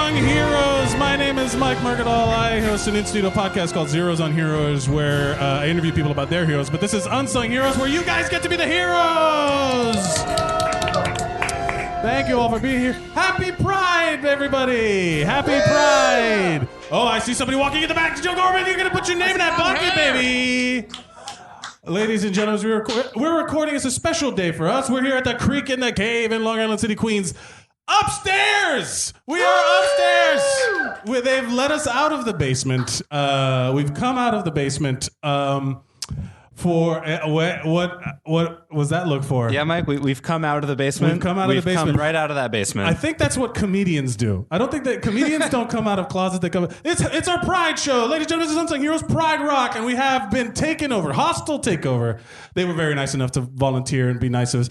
Unsung Heroes. My name is Mike Mercadal. I host an in-studio podcast called Zeros on Heroes where I interview people about their heroes. But this is Unsung Heroes where you guys get to be the heroes. Thank you all for being here. Happy Pride, everybody. Happy Pride. Oh, I see somebody walking in the back. Joe Gorman, you're going to put your name in that bucket, baby. Ladies and gentlemen, we're recording. It's a special day for us. We're here at the Creek in the Cave in Long Island City, Queens. Upstairs! We are upstairs! They've let us out of the basement. We've come out of the basement for... what was that look for? Yeah, Mike, we've come out of the basement. We've come out of the basement. Come right out of that basement. I think that's what comedians do. I don't think that comedians don't come out of closets. They come. It's our Pride show. Ladies and gentlemen, this is Unsung Heroes Pride Rock, and we have been taken over. Hostile takeover. They were very nice enough to volunteer and be nice to us.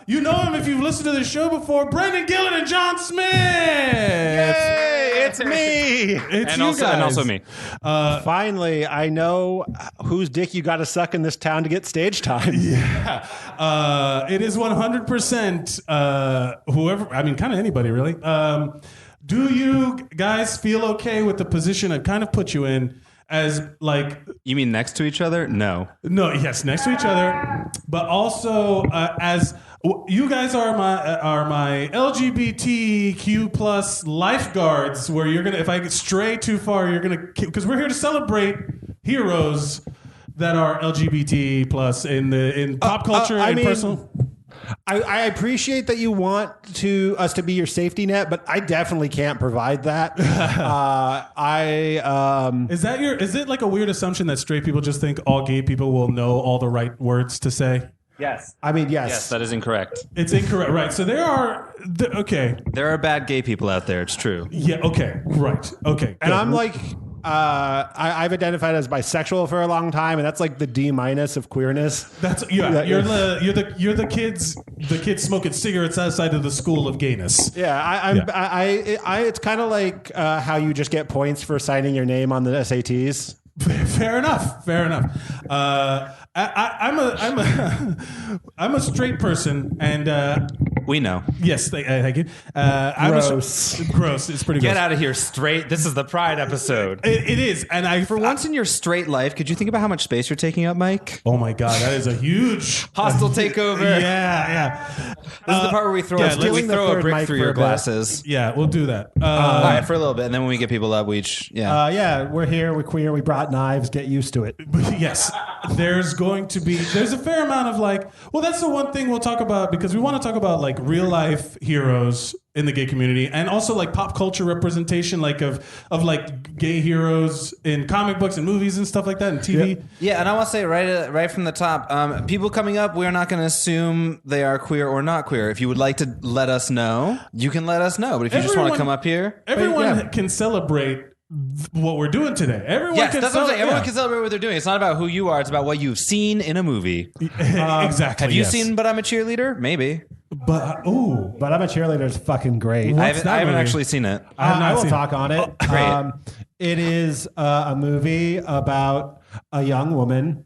You know him if you've listened to this show before. Brendan Gillett and John Smith. Yay! It's me. It's you guys. And also me. Finally, I know whose dick you got to suck in this town to get stage time. Yeah. It is 100% whoever, I mean, kind of anybody, really. Do you guys feel okay with the position I've kind of put you in as, like... You mean next to each other? No. No, yes, next to each other, but also as... You guys are my LGBTQ plus lifeguards. Where you're gonna, if I stray too far, you're gonna, because we're here to celebrate heroes that are LGBT plus in pop culture and personal. I appreciate that you want us to be your safety net, but I definitely can't provide that. Is it like a weird assumption that straight people just think all gay people will know all the right words to say? Yes. I mean, yes. Yes, that is incorrect. It's incorrect, right? So there are, okay. There are bad gay people out there. It's true. Yeah. Okay. Right. Okay. And I'm like, I've identified as bisexual for a long time, and that's like the D- of queerness. That's you're the kids smoking cigarettes outside of the school of gayness. Yeah. It's kind of like how you just get points for signing your name on the SATs. Fair enough. I'm a straight person, and we know. Yes, thank you. Gross. Gross. It's pretty. Get gross. out of here, straight. This is the Pride episode. It is, and for once in your straight life, could you think about how much space you're taking up, Mike? Oh my God, that is a huge hostile takeover. Yeah. This is the part where we throw a brick through your glasses. Yeah, we'll do that. All right, for a little bit, and then when we get people up, we're here. We're queer. We brought knives. Get used to it. Yes, there's a fair amount of that's the one thing we'll talk about, because we want to talk about like real life heroes in the gay community, and also like pop culture representation, like of like gay heroes in comic books and movies and stuff like that, and TV. Yeah, and I want to say right from the top, people coming up, we're not going to assume they are queer or not queer. If you would like to let us know, you can let us know. But if you just want to come up here, everyone can celebrate what we're doing today. Everyone can celebrate what they're doing. It's not about who you are. It's about what you've seen in a movie. Exactly. Have you seen But I'm a Cheerleader? Maybe. But I'm a Cheerleader is fucking great. I haven't actually seen it. I will talk on it. Oh, great. It is a movie about a young woman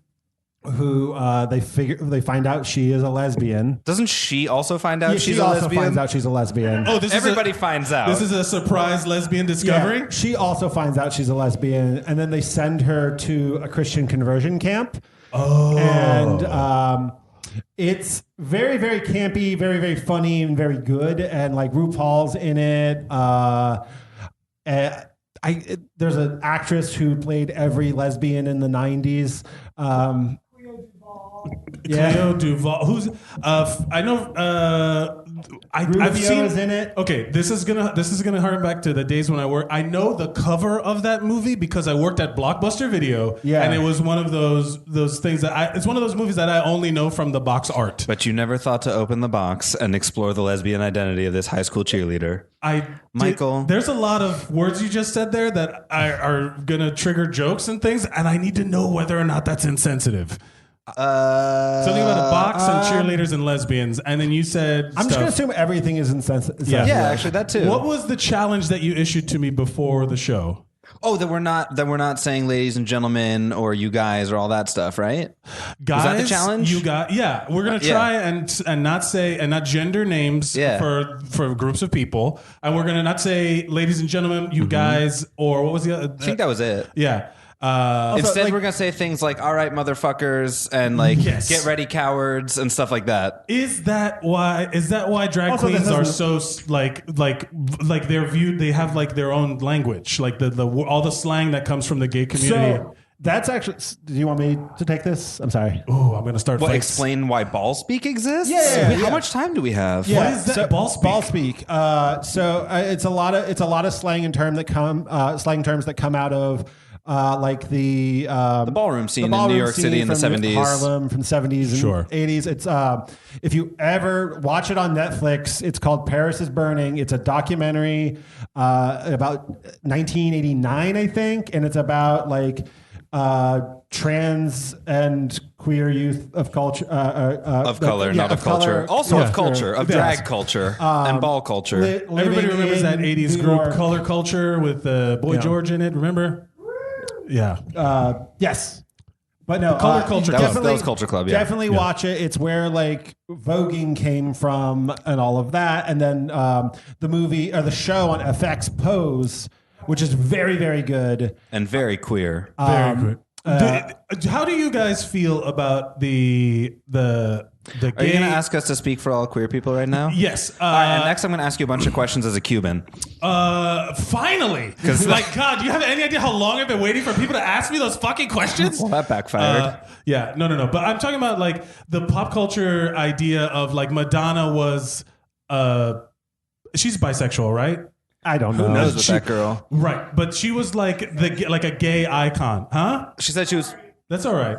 who they find out she is a lesbian. Doesn't she also find out she's a lesbian? She also finds out she's a lesbian. Oh, everybody finds out. This is a surprise lesbian discovery? Yeah, she also finds out she's a lesbian, and then they send her to a Christian conversion camp. Oh. And it's very, very campy, very, very funny, and very good. And like RuPaul's in it. There's an actress who played every lesbian in the 90s. Clea Duval. Who's I know I've seen in it. Okay, this is gonna harken back to the days when I worked. I know the cover of that movie because I worked at Blockbuster Video. Yeah. And it was one of those things that it's one of those movies that I only know from the box art. But you never thought to open the box and explore the lesbian identity of this high school cheerleader. Michael. There's a lot of words you just said there that are gonna trigger jokes and things, and I need to know whether or not that's insensitive. Something about a box and cheerleaders and lesbians, and then you said I'm just going to assume everything is insensitive. Yeah, actually that too. What was the challenge that you issued to me before the show? Oh, that we're not saying ladies and gentlemen or you guys or all that stuff, right? Guys, is that the challenge? We're gonna try and not say and not gender names for groups of people, and we're gonna not say ladies and gentlemen, you guys, or what was the other? I think that was it. Yeah. Instead, we're gonna say things like "all right, motherfuckers" and like "get ready, cowards" and stuff like that. Is that why drag queens are so like they're viewed? They have like their own language, like the all the slang that comes from the gay community. So that's actually. Do you want me to take this? I'm sorry. Oh, I'm gonna start. Well, explain why ball speak exists. Yeah. How much time do we have? Yeah. What is that? So, ball speak. Ball speak. It's a lot of slang and terms that come out of. Like the ballroom scene in New York City in the 70s. Harlem from the 70s and 80s. It's if you ever watch it on Netflix, it's called Paris is Burning. It's a documentary about 1989, I think, and it's about like trans and queer youth of culture of color, not of culture. Also of culture, of drag culture and ball culture. Everybody remembers that 80s group Color Culture with Boy George in it, remember? Yeah. Yes. But no, Color Culture Club. That was Culture Club, yeah. Definitely watch it. It's where like voguing came from and all of that. And then the movie or the show on FX Pose, which is very, very good. And very queer. Very queer. How do you guys feel about the gay... Are you going to ask us to speak for all queer people right now? Yes. All right, and next I'm going to ask you a bunch of questions as a Cuban. Finally. Like, God, do you have any idea how long I've been waiting for people to ask me those fucking questions? Well, that backfired. Yeah, no. But I'm talking about like the pop culture idea of like Madonna was... she's bisexual, right? I don't know. Who knows with that girl? Right, but she was like a gay icon, huh? She said she was... That's all right.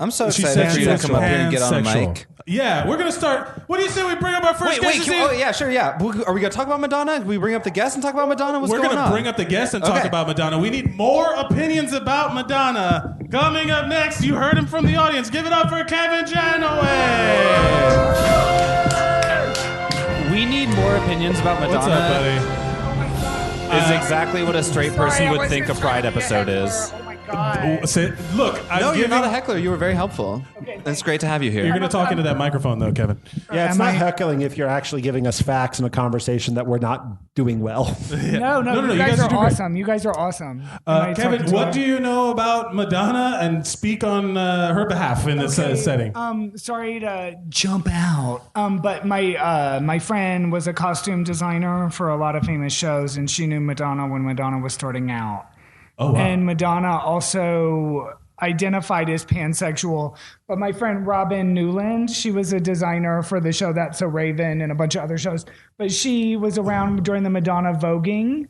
I'm so She excited said for she you to was come up here and get on the pansexual. mic. Yeah, we're going to start... What do you say we bring up our first guest? Yeah, sure, yeah. Are we going to talk about Madonna? Can we bring up the guest and talk about Madonna? What's We're going going on? to bring up the guest and talk about Madonna. We need more opinions about Madonna. Coming up next, you heard him from the audience. Give it up for Kevin Janoway. We need more opinions about Madonna. What's up, buddy? Is exactly what a straight person would think a Pride episode is. Look, You're not a heckler. You were very helpful. Okay, it's great to have you here. You're going to talk into that microphone, though, Kevin. Yeah, it's not heckling if you're actually giving us facts in a conversation that we're not doing well. No, you guys are awesome. You guys are awesome. Kevin, what do you know about Madonna and speak on her behalf in this setting? Sorry to jump out, but my friend was a costume designer for a lot of famous shows, and she knew Madonna when Madonna was starting out. Oh, wow. And Madonna also identified as pansexual. But my friend Robin Newland, she was a designer for the show That's So Raven and a bunch of other shows. But she was around during the Madonna voguing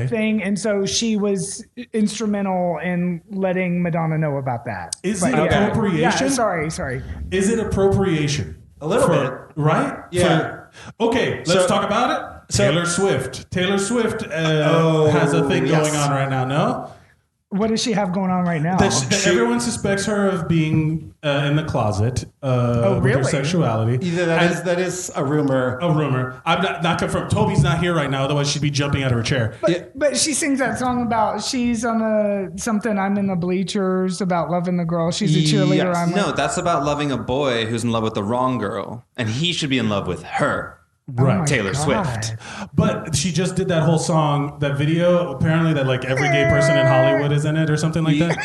thing. And so she was instrumental in letting Madonna know about that. Is it appropriation? Yeah, sorry. Is it appropriation? A little bit. Right? Yeah. Let's talk about it. Taylor Swift. Taylor Swift has a thing going on right now, no? What does she have going on right now? Everyone suspects her of being in the closet with her sexuality. That is a rumor. A rumor. I'm not confirmed. Toby's not here right now, otherwise she'd be jumping out of her chair. But she sings that song about she's on something. I'm in the bleachers about loving the girl. She's a cheerleader. Yes. That's about loving a boy who's in love with the wrong girl, and he should be in love with her. Right, Taylor Swift. But she just did that whole song, that video. Apparently, that like every gay person in Hollywood is in it, or something like that.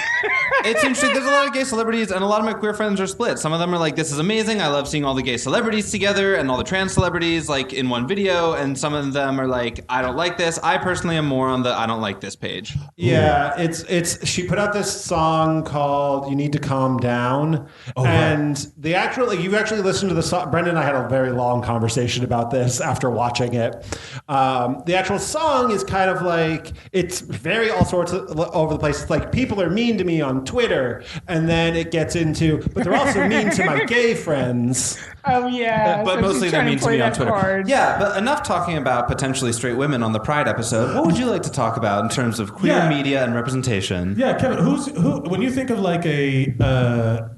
It's interesting. There's a lot of gay celebrities, and a lot of my queer friends are split. Some of them are like, "This is amazing. I love seeing all the gay celebrities together, and all the trans celebrities like in one video." And some of them are like, "I don't like this." I personally am more on the "I don't like this" page. Yeah, it's. She put out this song called "You Need to Calm Down," and the actual you actually listened to the song. Brendan and I had a very long conversation about this after watching it. The actual song is kind of like, it's very all sorts of over the place. It's like, people are mean to me on Twitter, and then it gets into, but they're also mean to my gay friends. Oh yeah, but so mostly they're mean to me on Twitter. Card. Yeah, but enough talking about potentially straight women on the Pride episode. What would you like to talk about in terms of queer media and representation? Yeah, Kevin, who when you think of like a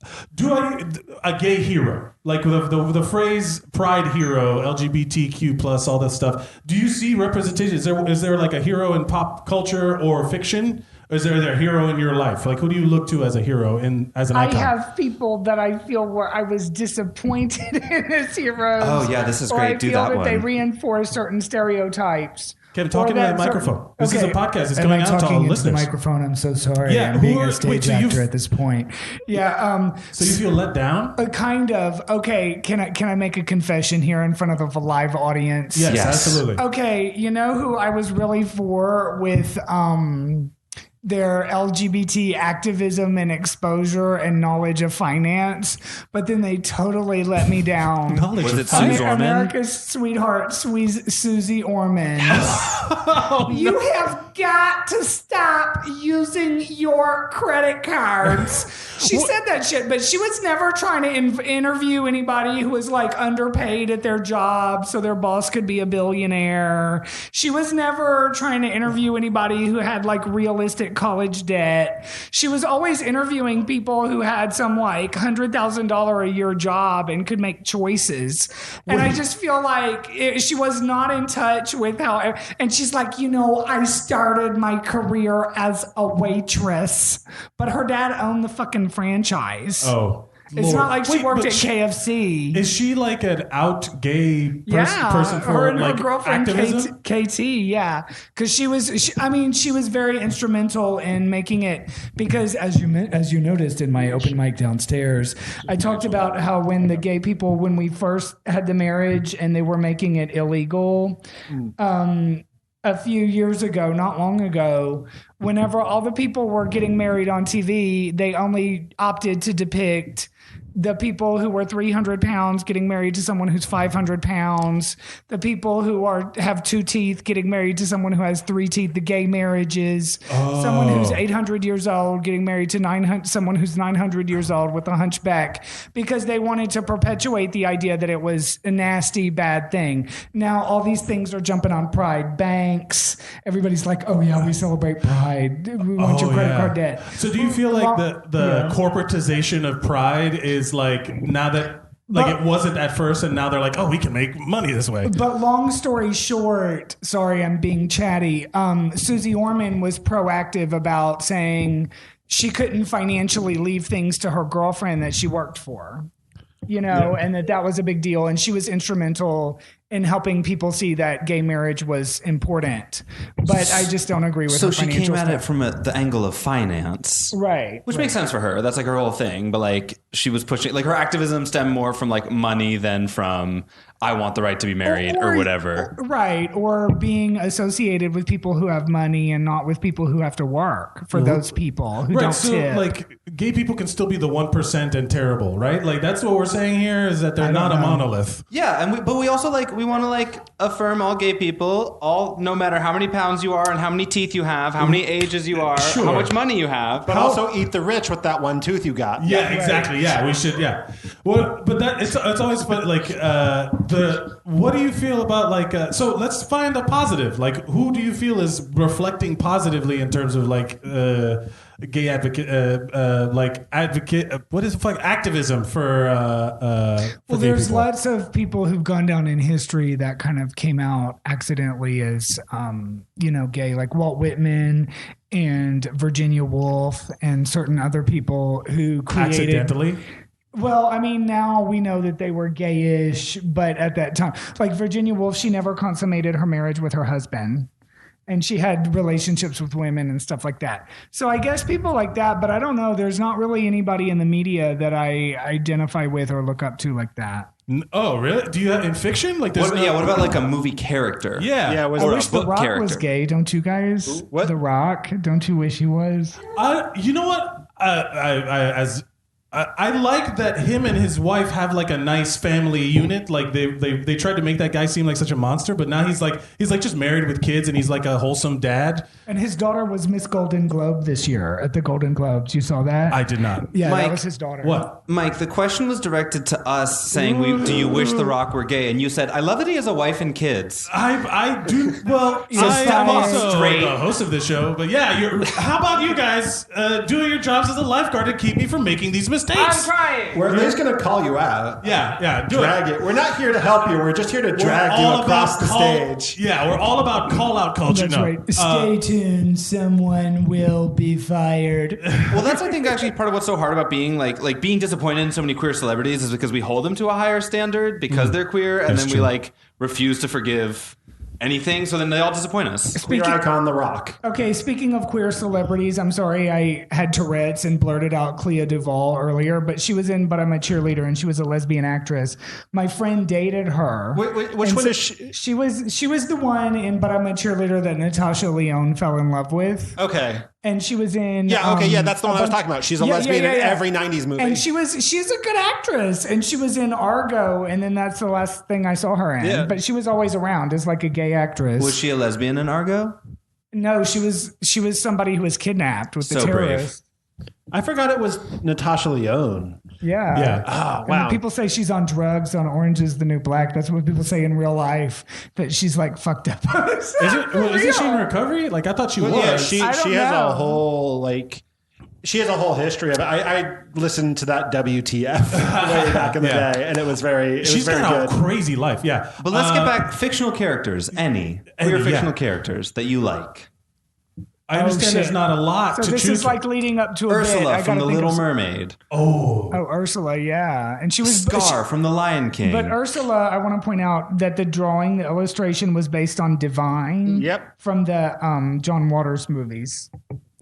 a gay hero, like the phrase pride hero, LGBTQ plus, all that stuff. Do you see representation? Is there like a hero in pop culture or fiction? Or is there a hero in your life? Like, who do you look to as a hero as an icon? I have people that I feel where I was disappointed in as heroes. Oh, yeah, this is great. Do that I feel that they one. reinforce certain stereotypes. Kevin, talk into that microphone. This is a podcast. It's Am going I out to all talking into listeners. the microphone? I'm so sorry. Yeah, I'm being a stage actor at this point. Yeah. So you feel let down? Kind of. Okay. Can I make a confession here in front of a live audience? Yes, Yes. absolutely. Okay. You know who I was really for with their LGBT activism and exposure and knowledge of finance, but then they totally let me down. Knowledge Was of it finance. Suze Orman? America's sweetheart, Susie Orman. Oh, You have got to stop using your credit cards. She said that shit, but she was never trying to interview anybody who was like underpaid at their job so their boss could be a billionaire. She was never trying to interview anybody who had like realistic college debt. She was always interviewing people who had some like $100,000 a year job and could make choices. And I just feel like she was not in touch with how, and she's like, you know, I started my career as a waitress, but her dad owned the fucking franchise. Oh, It's Lord. not like she Wait, worked but at KFC. Is she like an out gay Yeah, person for her and like her girlfriend activism? KT, yeah, because she was very instrumental in making it. Because as you noticed in my open mic downstairs, I talked about how when the gay people, when we first had the marriage and they were making it illegal, a few years ago, not long ago, whenever all the people were getting married on TV, they only opted to depict the people who were 300 pounds getting married to someone who's 500 pounds, the people who have 2 teeth getting married to someone who has 3 teeth, the gay marriages, someone who's 800 years old getting married to someone who's 900 years old with a hunchback, because they wanted to perpetuate the idea that it was a nasty, bad thing. Now all these things are jumping on Pride. Banks, everybody's like, oh yeah, we celebrate Pride. We want your credit card debt. So do you feel like the Yeah. corporatization of Pride is like, now that like it wasn't at first and now they're like, oh, we can make money this way? But long story short, sorry, I'm being chatty. Susie Orman was proactive about saying she couldn't financially leave things to her girlfriend that she worked for, you know, and that was a big deal. And she was instrumental in helping people see that gay marriage was important. But I just don't agree with So her she financial came at it stuff. from the angle of finance. Right. Which makes sense for her. That's like her whole thing. But like she was pushing, like her activism stemmed more from like money than from I want the right to be married or whatever. Right. Or being associated with people who have money and not with people who have to work for those people who don't so tip. like gay people can still be the 1% and terrible, right? Like that's what we're saying here, is that they're not a monolith. Yeah, and but we also like we want to like affirm all gay people, all no matter how many pounds you are and how many teeth you have, how many ages you are, Sure. how much money you have. But also eat the rich with that one tooth you got. Yeah, exactly. Yeah, we should. Yeah. Well, but that it's always fun. Like what do you feel about like? So let's find a positive. Like, who do you feel is reflecting positively in terms of like gay advocate, what is it, like activism for Well, gay there's people? lots of people who've gone down in history that kind of came out accidentally as, gay, like Walt Whitman and Virginia Woolf and certain other people who created. Accidentally. Well, I mean, now we know that they were gayish, but at that time, like Virginia Woolf, she never consummated her marriage with her husband. And she had relationships with women and stuff like that. So I guess people like that, but I don't know. There's not really anybody in the media that I identify with or look up to like that. Oh, really? Do you have in fiction? Like, there's What about like a movie character? Yeah. Yeah, I wish The book Rock character. was gay, don't you guys? What? The Rock, don't you wish he was? You know what? I like that him and his wife have like a nice family unit. Like they tried to make that guy seem like such a monster, but now he's like just married with kids and he's like a wholesome dad. And his daughter was Miss Golden Globe this year at the Golden Globes. You saw that? I did not. Yeah, Mike, that was his daughter. What? Mike, the question was directed to us saying, do you wish The Rock were gay? And you said, I love that he has a wife and kids. I do. Well, I'm also straight. the host of this show, but yeah, how about you guys doing your jobs as a lifeguard to keep me from making these mistakes? mistakes. I'm trying. We're at least going to call you out. Yeah, do Drag it. We're not here to help you. We're just here to drag you across the stage. Yeah, we're all about call-out culture. That's right. Stay tuned. Someone will be fired. Well, that's I think actually part of what's so hard about being like being disappointed in so many queer celebrities is because we hold them to a higher standard because they're queer, and That's then true. we like refuse to forgive anything. So then they all disappoint us. Queer icon, The Rock. Okay, speaking of queer celebrities, I'm sorry I had Tourette's and blurted out Clea Duval earlier, but she was in But I'm a Cheerleader, and she was a lesbian actress. My friend dated her. Which And one so is she? She was the one in But I'm a Cheerleader that Natasha Lyonne fell in love with. Okay. And she was in Yeah, okay, that's the one I was talking about. She's a lesbian in every 90s movie. And she's a good actress. And she was in Argo, and then that's the last thing I saw her in. Yeah. But she was always around as like a gay actress. Was she a lesbian in Argo? No, she was somebody who was kidnapped with the So brave. terrorists. I forgot it was Natasha Lyonne. Yeah. Yeah. Oh, And wow. people say she's on drugs, on Orange is the New Black. That's what people say in real life, that she's like fucked up. Isn't she in recovery? Like I thought she was. Yeah, she I has don't know. a whole she has a whole history of it. I listened to that WTF way back in the Yeah. day, and it was very She's very got good. a crazy life. Yeah. But let's get back fictional characters. Any queer yeah. fictional characters that you like. I understand there's shit. not a lot So to this choose is like leading up to a bit. Ursula I from gotta The think Little of- Mermaid. Oh. Oh, Ursula, yeah. And she was Scar from The Lion King. But Ursula, I want to point out that the drawing, the illustration was based on Divine. Yep. From the John Waters movies.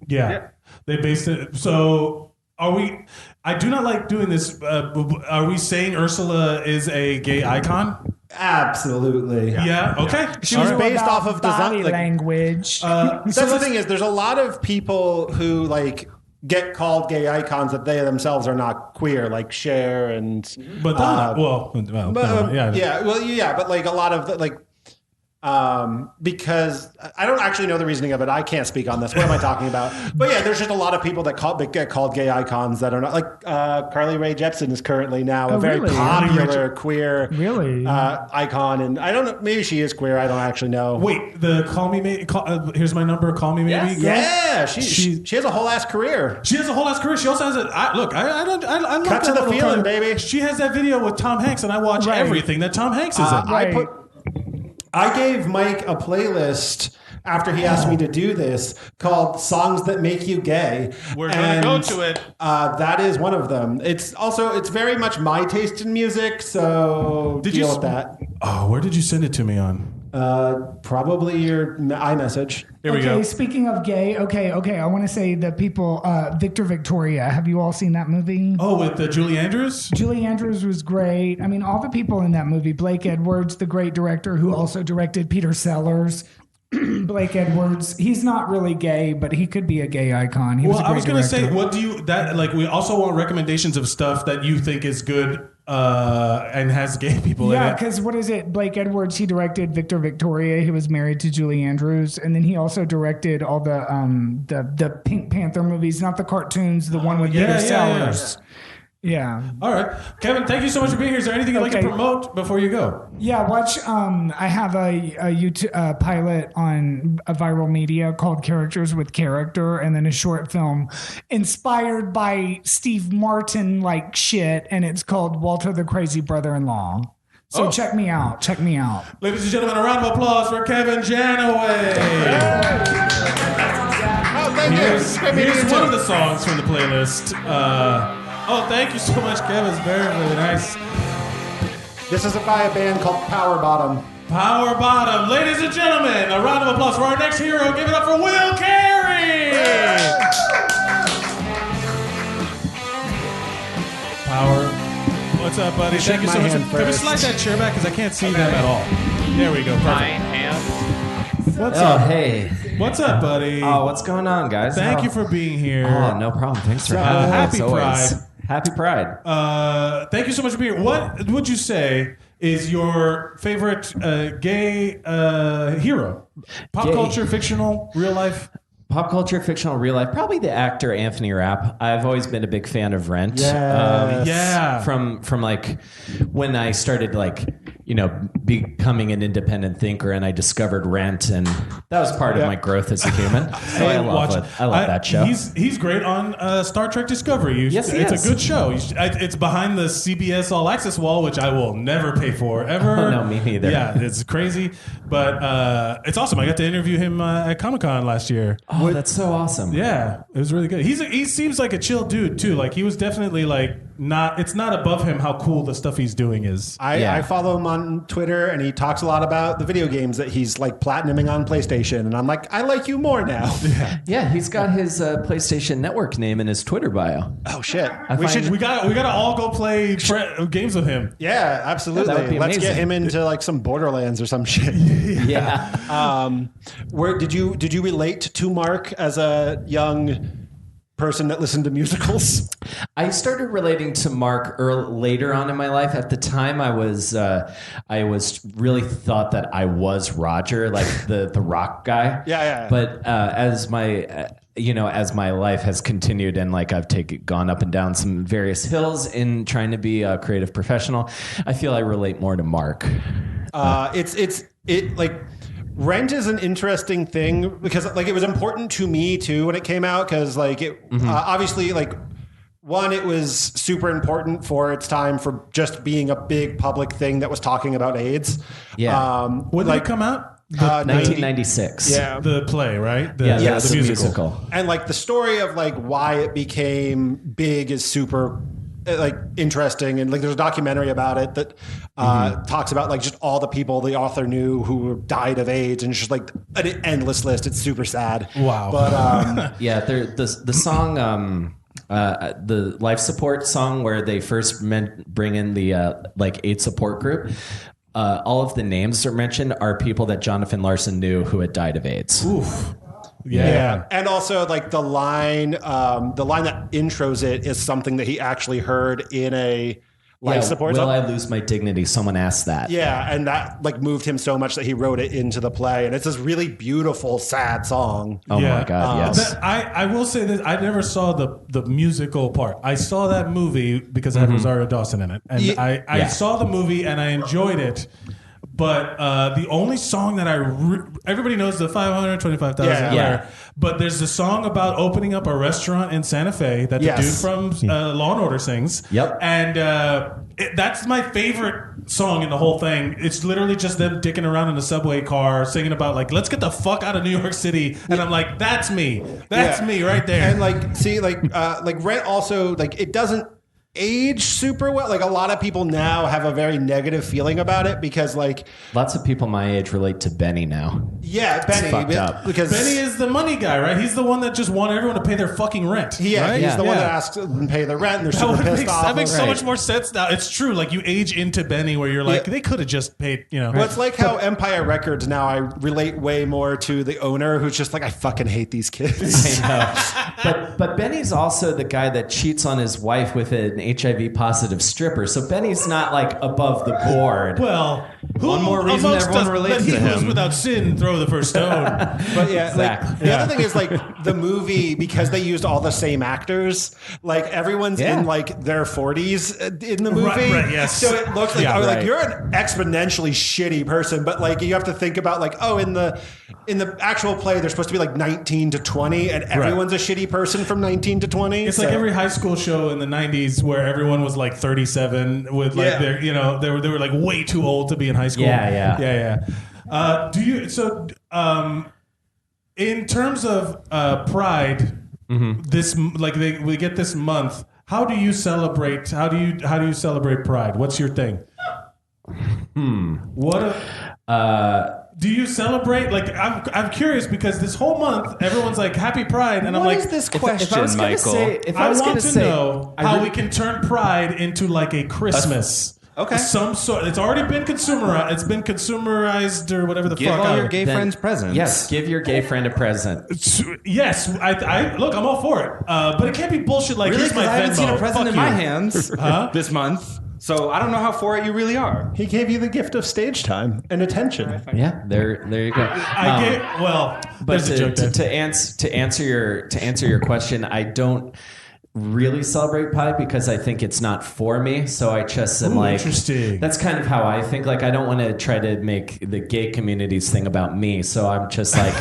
Yeah. They based it. So are we? I do not like doing this. Are we saying Ursula is a gay icon? Absolutely. Yeah. Okay. She was All right. based About off of body design. language. That's the thing is, there's a lot of people who get called gay icons that they themselves are not queer, like Cher and. But But like a lot of because I don't actually know the reasoning of it. I can't speak on this. What am I talking about? But yeah, there's just a lot of people that get called gay icons that are not like Carly Rae Jepsen is currently now a very really? popular queer Really? icon, and I don't know. Maybe she is queer. I don't actually know. Wait, the call me maybe. Here's my number. Call me maybe. Yes. girl? Yeah, she has a whole ass career. She has a whole ass career. She also has a I love Cut to that the little feeling, Carly- baby. She has that video with Tom Hanks, and I watch Right. everything that Tom Hanks is in. Right. I gave Mike a playlist after he asked me to do this called "Songs That Make You Gay." We're gonna go to it. That is one of them. It's very much my taste in music, so Did deal you with that. Oh, where did you send it to me on? Probably your iMessage. Here we okay, go. speaking of gay, okay, I want to say the people, Victor Victoria. Have you all seen that movie? Oh, with Julie Andrews. Julie Andrews was great. I mean, all the people in that movie. Blake Edwards, the great director who also directed Peter Sellers. Blake Edwards, he's not really gay, but he could be a gay icon. He was a great I was gonna director. say, what do you we also want recommendations of stuff that you think is good and has gay people in Yeah, it. because what is it? Blake Edwards, he directed Victor Victoria. He was married to Julie Andrews, and then he also directed all the Pink Panther movies, not the cartoons, the one with Peter Sellers. Yeah. All right, Kevin, thank you so much for being here. Is there anything you'd like to Okay. promote before you go? Yeah, watch. I have a YouTube pilot on a viral media called Characters with Character, and then a short film inspired by Steve Martin like shit, and it's called Walter the Crazy Brother-in-Law. So check me out. Check me out. Ladies and gentlemen, a round of applause for Kevin Janaway. Oh, thank Here's one of the songs from the playlist. Thank you so much, Kevin. It's very, really nice. This is by a band called Power Bottom. Power Bottom. Ladies and gentlemen, a round of applause for our next hero. Give it up for Will Carey. Power. What's up, buddy? Thank you so much. Can we slide that chair back? Because I can't see them at all. There we go. Nine Perfect. hands. What's Oh, up? hey. What's up, buddy? Oh, what's going on, guys? Thank Oh. you for being here. Oh, no problem. Thanks for having me. happy as always. Pride. Happy Pride. Thank you so much for being here. What would you say is your favorite gay hero? Pop Gay. culture, fictional, real life? Pop culture, fictional, real life. Probably the actor Anthony Rapp. I've always been a big fan of Rent. Yes. Yeah. From like when I started like becoming an independent thinker, and I discovered Rent, and that was part of my growth as a human. So I love that show. He's great on Star Trek Discovery. Yes, he it's is. a good show. It's behind the CBS All Access wall, which I will never pay for ever. Oh, no, me neither. Yeah, it's crazy, but it's awesome. I got to interview him at Comic-Con last year. Oh, that's so awesome. Yeah, it was really good. He seems like a chill dude too. Like he was definitely like it's not above him how cool the stuff he's doing is. I follow him on Twitter, and he talks a lot about the video games that he's like platinuming on PlayStation, and I'm like, I like you more now. Yeah, he's got his PlayStation Network name in his Twitter bio. Oh shit, We gotta all go play games with him. Yeah, absolutely. Yeah, that would be Let's get amazing. him into like some Borderlands or some shit. Yeah. Where did you relate to Mark as a young person that listened to musicals? I started relating to Mark later on in my life. At the time, I was really thought that I was Roger, like the rock guy. Yeah. But as my life has continued and like I've gone up and down some various hills in trying to be a creative professional, I feel I relate more to Mark. It like Rent is an interesting thing because like it was important to me too when it came out because like it obviously like one, it was super important for its time for just being a big public thing that was talking about AIDS. Yeah. When did it come out? 1996. Yeah. The play, right? Yeah, the the musical. And like the story of like why it became big is super like interesting, and like there's a documentary about it that talks about like just all the people the author knew who died of AIDS, and it's just like an endless list. It's super sad. Wow. But Yeah, the song, the life support song where they first bring in the like AIDS support group. All of the names that are mentioned are people that Jonathan Larson knew who had died of AIDS. Oof. Yeah. and also like the line that intros it is something that he actually heard in a life support will song. I lose my dignity? Someone asked that. Yeah, and that like moved him so much that he wrote it into the play, and it's this really beautiful, sad song. Oh my God, yes. I will say this: I never saw the musical part. I saw that movie because it had Rosario Dawson in it, and I saw the movie and I enjoyed it. But the only song that everybody knows the 525,000. Yeah. But there's the song about opening up a restaurant in Santa Fe that the dude from Law and Order sings. Yep. And that's my favorite song in the whole thing. It's literally just them dicking around in a subway car singing about like, let's get the fuck out of New York City. And I'm like, that's me. That's me right there. And like, see, like Rent also like it doesn't age super well. Like a lot of people now have a very negative feeling about it because like Lots of people my age relate to Benny now. yeah, Benny fucked up. because Benny is the money guy, right? He's the one that just wanted everyone to pay their fucking rent. he's the one that asks them to pay the rent, and they're super pissed off. That makes so much more sense now. It's true. Like you age into Benny where you're like, they could have just paid, Well, it's like how Empire Records now I relate way more to the owner who's just like, I fucking hate these kids. I know. But Benny's also the guy that cheats on his wife with an HIV positive stripper. So Benny's not like above the board. Well, who One more reason amongst everyone us relates that he to who is him. without sin throw the first stone. But yeah, Exactly. like the other thing is like the movie, because they used all the same actors, like everyone's in like their 40s in the movie. Right, yes. So it looks like Yeah, like right. you're an exponentially shitty person, but like you have to think about like, oh, in the actual play they're supposed to be like 19 to 20 and everyone's a shitty person from 19 to 20. It's like every high school show in the 90s where everyone was like 37 with like their, they were like way too old to be in high school. Yeah. Do you in terms of Pride, this like we get this month, how do you celebrate Pride? What's your thing? Do you celebrate? Like, I'm curious because this whole month everyone's like Happy Pride, and I'm like, this If I was gonna Michael? say- if I I was want gonna to say- know how we can turn Pride into like a Christmas. Okay. Some sort. It's already been consumerized. It's been consumerized or whatever the Give fuck. all your gay Then- friends presents. Yes, give your gay friend a present. Yes, I look. I'm all for it. But it can't be bullshit. Like Really? here's my Because I haven't seen Venmo. a present Fuck in my you. hands this month, so I don't know how for it you really are. he gave you the gift of stage time and attention. Yeah, there you go. Well, But there's a joke there. to answer your question, I don't. really celebrate Pride because I think it's not for me. So I just am like, interesting. That's kind of how I think. Like, I don't want to try to make the gay community's thing about me. So I'm just like,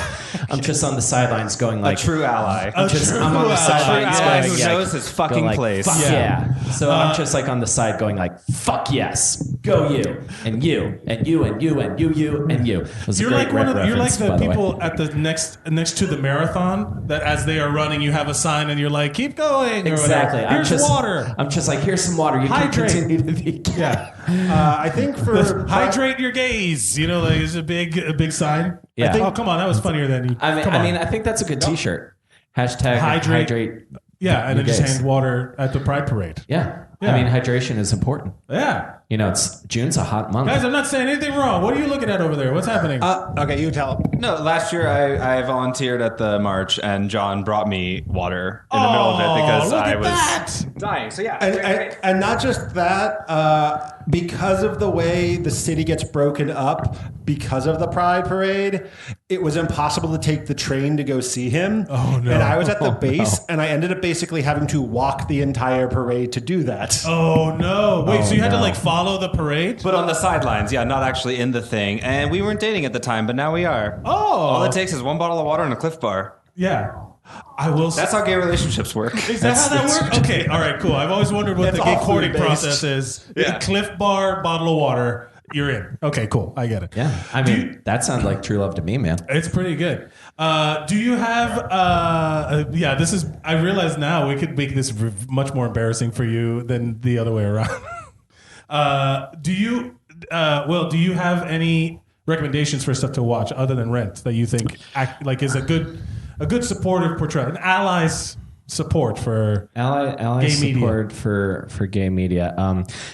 I'm just on the sidelines going like, A true ally. I'm on the sidelines ally going, who yeah, knows his fucking go like, place. Fuck yeah. So I'm just like on the side going like, fuck yes, go you and you and you and you and you and you. It was a You're great like one of the, you're like reference, the by the way. people at the next to the marathon that as they are running, you have a sign and you're like, keep going. Or Exactly. whatever. Here's water. I'm just like, here's some water. You Hydrate. can continue to be. Yeah. I think for Hydrate your gaze. You know, like it's a big sign. Yeah. I think, oh, come on. That was funnier than you. I come on. mean, I think that's a good T-shirt. Hashtag hydrate. Yeah, and then just gaze. hand water at the Pride Parade. Yeah. Yeah. I mean, hydration is important. Yeah. You know, June's a hot month. Guys, I'm not saying anything wrong. What are you looking at over there? What's happening? okay, you tell. No, last year I volunteered at the march, and John brought me water in the middle of it because look I at was that. dying. So yeah, And not just that, because of the way the city gets broken up because of the Pride Parade, it was impossible to take the train to go see him. Oh, no. And I was at the base, and I ended up basically having to walk the entire parade to do that. Oh, no. Wait, so you had to no. like follow the parade? but on the sidelines, yeah, not actually in the thing. And we weren't dating at the time, but now we are. Oh. All it takes is one bottle of water and a Cliff Bar. Yeah. I will That's how gay relationships work. Is that how that works? Okay, all right, cool. I've always wondered what It's the gay all courting food-based. process is. Yeah. Cliff Bar, bottle of water, you're in. Okay, cool. I get it. Yeah. I mean, that sounds like true love to me, man. It's pretty good. Do you have? Yeah, this is. I realize now we could make this much more embarrassing for you than the other way around. Do you? Well, do you have any recommendations for stuff to watch other than Rent that you think is a good supportive portrayal, an ally's support for Ally Gay media. support for gay media.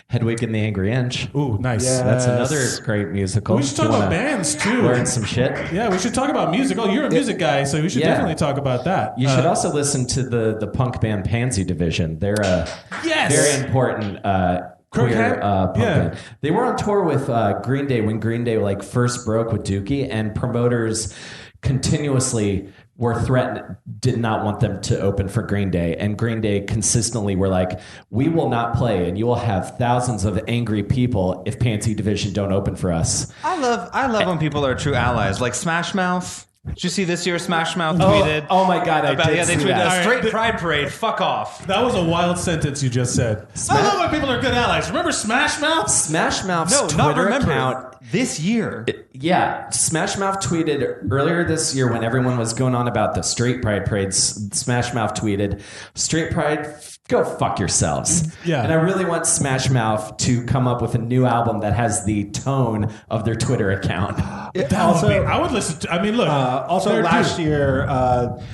Hedwig and the Angry Inch. Ooh, nice. Yeah. That's another great musical. We should talk If you about wanna bands too. Learn some shit. Yeah, we should talk about music. Oh, you're a music guy, so we should Yeah. definitely talk about that. You should also listen to the punk band Pansy Division. They're a Yes! very important Kirk queer Hammett? punk Yeah. band. They were on tour with Green Day when Green Day like first broke with Dookie, and promoters continuously were threatened, did not want them to open for Green Day. And Green Day consistently were like, we will not play, and you will have thousands of angry people if Pansy Division don't open for us. I love when people are true allies, like Smash Mouth. Did you see this year Smash Mouth tweeted? Oh my God, I about, did yeah, they see tweeted that. a straight pride parade. Fuck off. That was a wild sentence you just said. I love when people are good allies. Remember Smash Mouth? Smash Mouth's No, not Twitter remember. account. This year. Yeah, Smash Mouth tweeted earlier this year when everyone was going on about the straight pride parades. Smash Mouth tweeted, "Straight pride, go fuck yourselves." Yeah. And I really want Smash Mouth to come up with a new album that has the tone of their Twitter account. I would listen to. I mean, look. Also, they're last dude. year,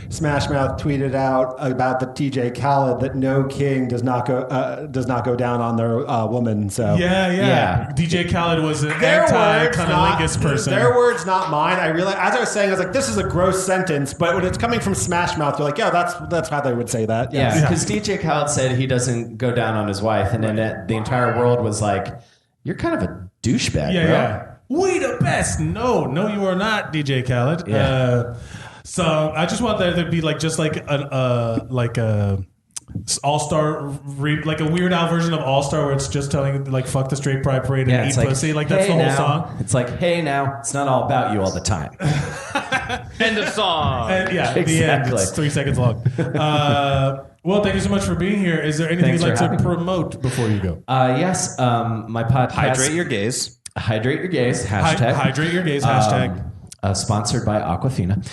Smash Mouth tweeted out about the TJ Khaled that no king does not go down on their woman. So Yeah. DJ Khaled was an anti-cunnilingus person. Their words, not mine. I realized as I was saying, I was like, "This is a gross sentence," but when it's coming from Smash Mouth, they're like, "Yeah, that's how they would say that." Yeah, Yes. because DJ Khaled said he doesn't go down on his wife, and then the entire world was like, "You're kind of a douchebag, bro." Yeah. We the best. No, you are not, DJ Khaled. Yeah. So I just want there to be like a all-star like a Weird Al version of All-Star where it's just telling like fuck the straight pride parade and eat pussy. Like that's hey the whole now. song. It's like, hey now, it's not all about you all the time. End of song. And the end. Exactly. It's 3 seconds long. Well, thank you so much for being here. Is there anything Thanks you'd like for to having me. promote before you go? Yes, my podcast. Hydrate your gaze. Hydrate your gaze. Hashtag. Hydrate your gaze. Hashtag. Sponsored by Aquafina.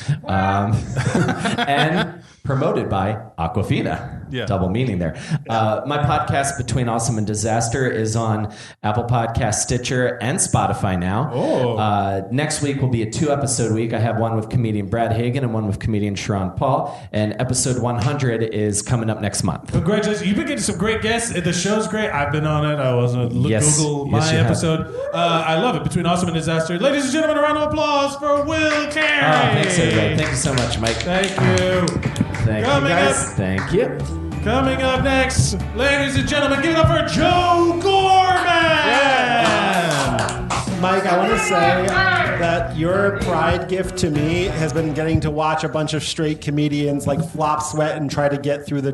And promoted by Aquafina. Yeah. Double meaning there. My podcast, Between Awesome and Disaster, is on Apple Podcast, Stitcher, and Spotify now. Oh. Next week will be a 2-episode week. I have one with comedian Brad Hagen and one with comedian Sharon Paul. And episode 100 is coming up next month. Congratulations. You've been getting some great guests. The show's great. I've been on it. I was on Google my you have. episode. I love it. Between Awesome and Disaster. Ladies and gentlemen, a round of applause for Will Carey. Thanks, everybody. Thank you so much, Mike. Thank you. Thank Coming you, guys. up. Thank you. Coming up next, ladies and gentlemen, give it up for Joe Gorman. Mike, I want to say that your pride gift to me has been getting to watch a bunch of straight comedians like flop sweat and try to get through the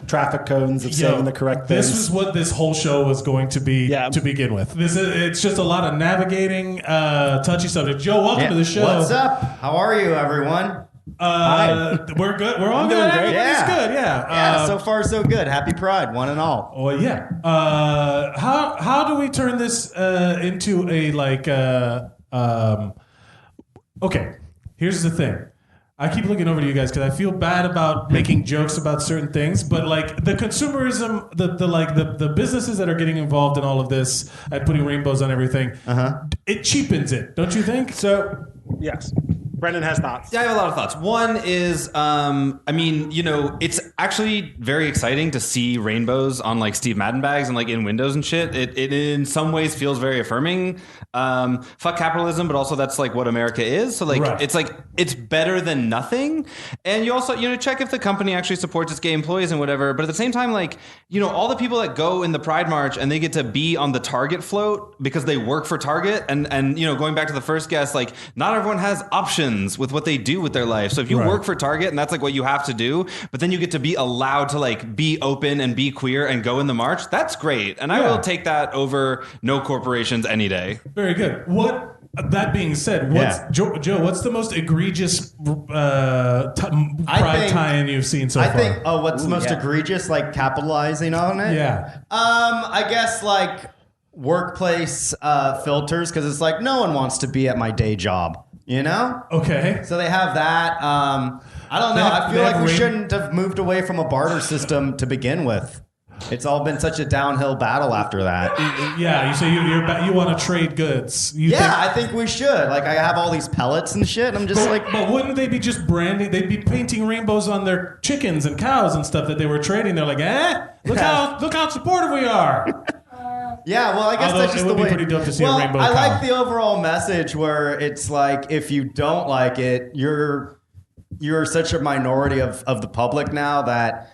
traffic cones of saying the correct things. This is what this whole show was going to be to begin with. It's just a lot of navigating touchy subject. Joe, welcome to the show. What's up? How are you, everyone? We're good. We're all good. Everybody's good. Yeah. So far so good. Happy Pride, one and all. Oh yeah. How do we turn this into a okay, here's the thing. I keep looking over to you guys because I feel bad about making jokes about certain things, but like the consumerism, the businesses that are getting involved in all of this and putting rainbows on everything, it cheapens it, don't you think? So, yes. Brendan has thoughts. Yeah, I have a lot of thoughts. One is, it's actually very exciting to see rainbows on like Steve Madden bags and like in windows and shit. It in some ways feels very affirming. Fuck capitalism, but also that's like what America is. So like, it's better than nothing. And you also, check if the company actually supports its gay employees and whatever. But at the same time, like, all the people that go in the Pride March and they get to be on the Target float because they work for Target. And going back to the first guest, like not everyone has options with what they do with their life. So if you work for Target and that's like what you have to do, but then you get to be allowed to like be open and be queer and go in the march, that's great. And I will take that over no corporations any day. Very good. That being said, Joe, what's the most egregious pride tie-in you've seen so far? What's the most egregious, like capitalizing on it? Yeah. I guess like workplace filters, because it's like no one wants to be at my day job. Okay. So they have that. I don't know. I feel like we shouldn't have moved away from a barter system to begin with. It's all been such a downhill battle after that. Yeah. So you want to trade goods? I think we should. Like I have all these pellets and shit. And I'm just but wouldn't they be just branding? They'd be painting rainbows on their chickens and cows and stuff that they were trading. They're like, look how supportive we are. Yeah, well, I guess that's just the way. It would be pretty dope to see a rainbow cow. I like the overall message where it's like if you don't like it, you're such a minority of the public now that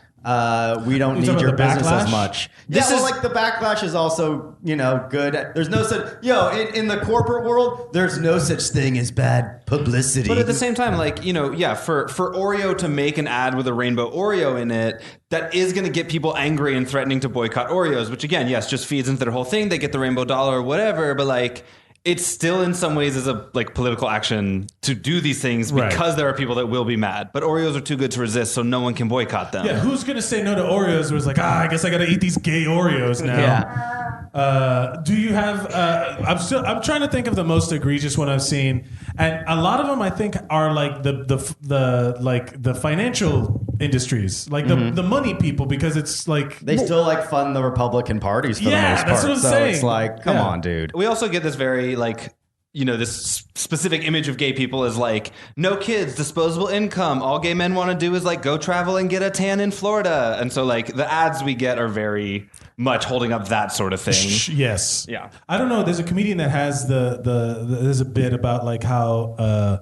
we don't need your business as much. Like the backlash is also good. There's no such in the corporate world, there's no such thing as bad publicity. But at the same time, like for Oreo to make an ad with a rainbow Oreo in it, that is going to get people angry and threatening to boycott Oreos, which again, yes, just feeds into their whole thing. They get the rainbow dollar or whatever, but like it's still in some ways is a like political action to do these things because there are people that will be mad. But Oreos are too good to resist, so no one can boycott them. Yeah, who's going to say no to Oreos? Where it's like, I guess I got to eat these gay Oreos now. Yeah. Do you have? I'm trying to think of the most egregious one I've seen, and a lot of them I think are like the financial industries, like the money people, because it's like they still like fund the Republican parties for the most part. That's what I'm saying. It's like, come on, dude. We also get this very like. This specific image of gay people is like, no kids, disposable income. All gay men want to do is like go travel and get a tan in Florida. And so like the ads we get are very much holding up that sort of thing. Yes. Yeah. I don't know. There's a comedian that has there's a bit about like how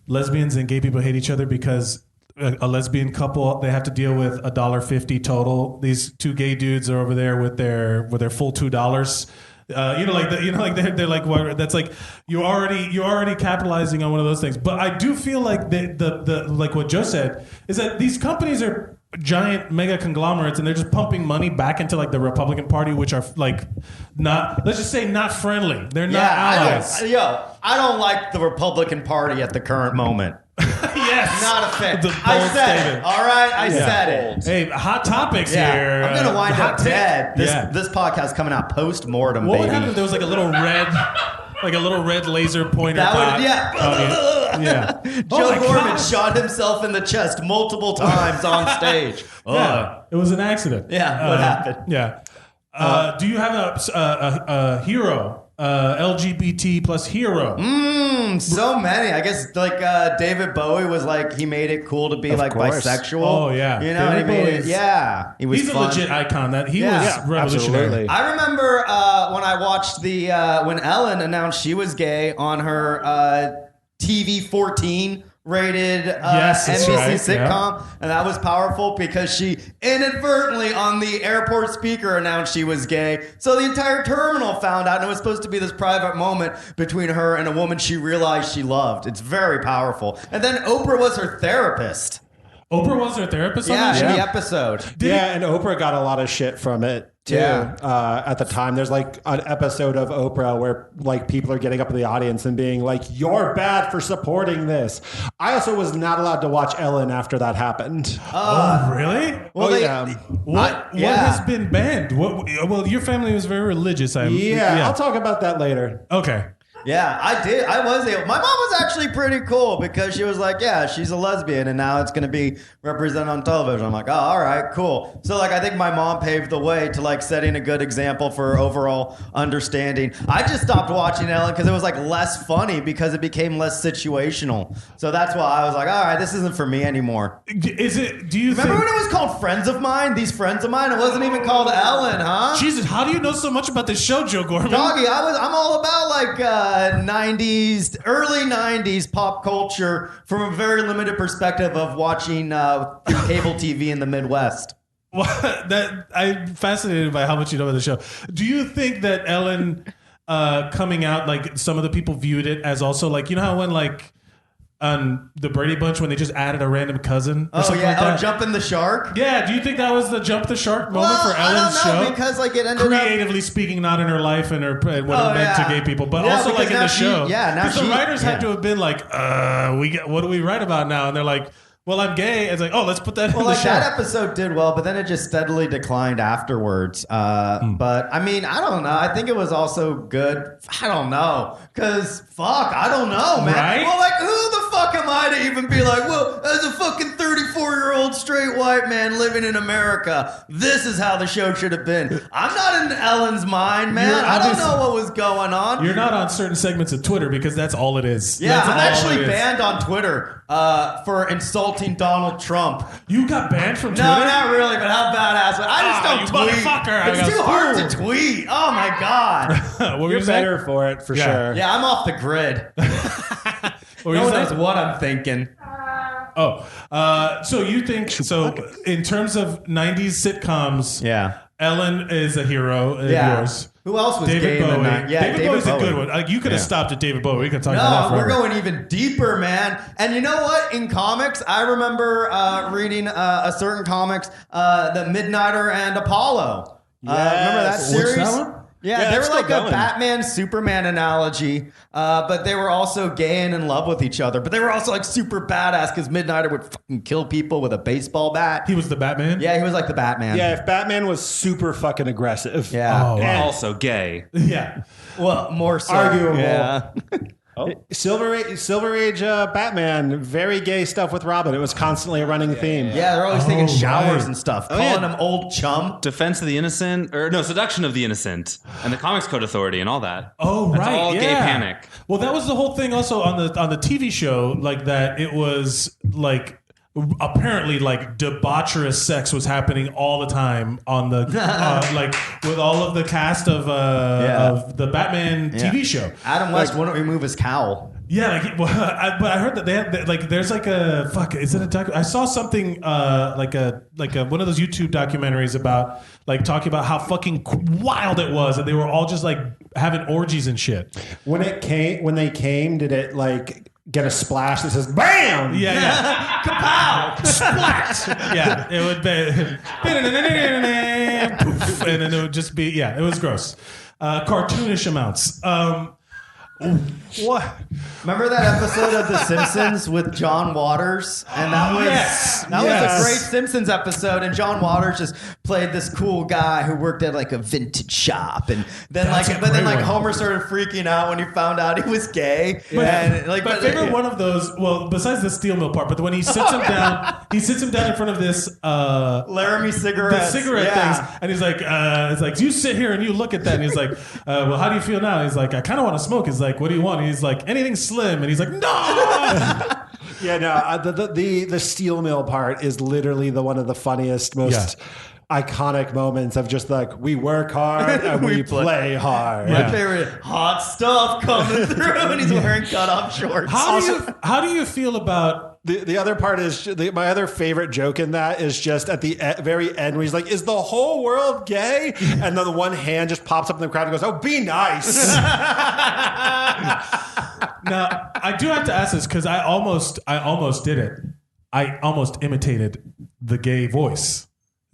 lesbians and gay people hate each other because a lesbian couple, they have to deal with $1.50 total. These two gay dudes are over there with their full $2. They're like, well, that's like you're already capitalizing on one of those things. But I do feel like the like what Joe said is that these companies are giant mega conglomerates and they're just pumping money back into like the Republican Party, which are like not, let's just say, not friendly. They're not allies. I don't like the Republican Party at the current moment. Yes. Not a fan. I said it. All right, I said it. Hey, hot topics here. I'm gonna wind up dead. This podcast coming out post-mortem, what baby. What happened if there was like a little red laser pointer? Joe Gorman shot himself in the chest multiple times on stage. It was an accident. Yeah, what happened? Yeah. Do you have a hero? LGBT plus hero. So many. I guess like David Bowie was like, he made it cool to be like bisexual. Oh yeah, and he made it. Yeah, he was. He's fun. a legit icon. That he was revolutionary. Absolutely. I remember when I watched when Ellen announced she was gay on her TV 14 rated Yes, that's NBC right, sitcom, and that was powerful because she inadvertently on the airport speaker announced she was gay. So the entire terminal found out, and it was supposed to be this private moment between her and a woman she realized she loved. It's very powerful. And then Oprah was her therapist. Oprah was her therapist on Yeah, that show? in the episode. And Oprah got a lot of shit from it too. Yeah. At the time, there's like an episode of Oprah where like people are getting up in the audience and being like, "You're bad for supporting this." I also was not allowed to watch Ellen after that happened. Oh, really? Well, What has been banned? Well, your family was very religious. Yeah, I'll talk about that later. Okay. Yeah, I did. I was able. My mom was actually pretty cool because she was like, yeah, she's a lesbian and now it's going to be represented on television. I'm like, oh, all right, cool. So like, I think my mom paved the way to like setting a good example for overall understanding. I just stopped watching Ellen because it was like less funny because it became less situational. So that's why I was like, all right, this isn't for me anymore. Is it, do you Remember think... when it was called Friends of Mine? These Friends of Mine? It wasn't even called Ellen, huh? Jesus, how do you know so much about this show, Joe Gorman? Doggy, I'm all about like 90s, early 90s pop culture from a very limited perspective of watching cable TV in the Midwest. Well, I'm fascinated by how much you know about the show. Do you think that Ellen coming out, like some of the people viewed it as also like, you know how when like on the Brady Bunch when they just added a random cousin or something like that? Jumping the Shark? Yeah, do you think that was the jump the shark moment for Ellen's I don't know, show? because like it ended Creatively speaking, not in her life and what it meant to gay people, but Yeah, also like in the now show. now Because the writers had to have been like, what do we write about now? And they're like, well, I'm gay. It's like, oh, let's put that in the like show. that episode did well, but then it just steadily declined afterwards. But I mean, I don't know. I think it was also good. I don't know. Because fuck, I don't know, man. Right? Well, like who the fuck am I to even be like, well, as a fucking 34-year-old straight white man living in America, this is how the show should have been. I'm not in Ellen's mind, man. I don't know what was going on. You're not on certain segments of Twitter because that's all it is. Yeah, That's I'm all actually it is. banned on Twitter for insulting Donald Trump. You got banned from Twitter? No, not really, but how badass. I just don't you tweet. motherfucker. It's I too go, hard "Ooh." to tweet. Oh my God. What were You're you saying? better for it, for Yeah. sure. Yeah, I'm off the grid. What were No you one saying? knows what I'm thinking. So you think in terms of 90s sitcoms, Yeah. Ellen is a hero of yours. Who else was David gay in the Bowie. night? Yeah, David Bowie's Bowie. a good one. Like, you could have stopped at David Bowie. We could talk about that No, forever. we're going even deeper, man. And you know what? In comics, I remember reading a certain comics, The Midnighter and Apollo. Remember that Yes. series? What's that one? Yeah, Yeah, they were it's like still a going. Batman Superman analogy, but they were also gay and in love with each other. But they were also like super badass because Midnighter would fucking kill people with a baseball bat. He was the Batman? Yeah, he was like the Batman. Yeah, if Batman was super fucking aggressive. Yeah. Oh, wow. Also gay. Yeah. Well, more so. Arguable. Yeah. Silver Age Batman, very gay stuff with Robin. It was constantly a running theme. Yeah, they're always taking showers right. and stuff, Oh, calling yeah. him old chum. Defense of the innocent, or no, seduction of the innocent, and the Comics Code Authority, and all that. Oh, That's right. all yeah. gay panic. Well, that was the whole thing also on the TV show, like that it was like apparently like debaucherous sex was happening all the time on the like with all of the cast of the Batman TV show. Adam West wouldn't remove his cowl. Yeah, like, well, but I heard that they have like there's like a is it a doc? I saw something like a one of those YouTube documentaries about like talking about how fucking wild it was, and they were all just like having orgies and shit. When they came, did it like get a splash that says "Bam"? Yeah, Kapow! Splat! Yeah, it would be poof, and then it would just be it was gross, cartoonish amounts. What? Remember that episode of The Simpsons with John Waters? And that was Yes. that Yes. was a great Simpsons episode. And John Waters just played this cool guy who worked at like a vintage shop. And then That's a but then great like one. Homer started freaking out when he found out he was gay. But, And like my favorite one of those, well, besides the steel mill part, but when he sits him down, in front of this Laramie the cigarettes. cigarette things, and he's like, it's like, you sit here and you look at that, and he's like, well, how do you feel now? He's like, I kind of want to smoke. He's like, what do you want? And he's like, anything slim, and he's like, no. Yeah, no. The steel mill part is literally one of the funniest, most iconic moments of just like we work hard and we play hard. My favorite hot stuff coming through, and he's wearing cut-off shorts. How do you feel about The other part is my other favorite joke in that is just at the very end where he's like, "Is the whole world gay?" And then the one hand just pops up in the crowd and goes, "Oh, be nice." now? I do have to ask this because I almost did it. I almost imitated the gay voice.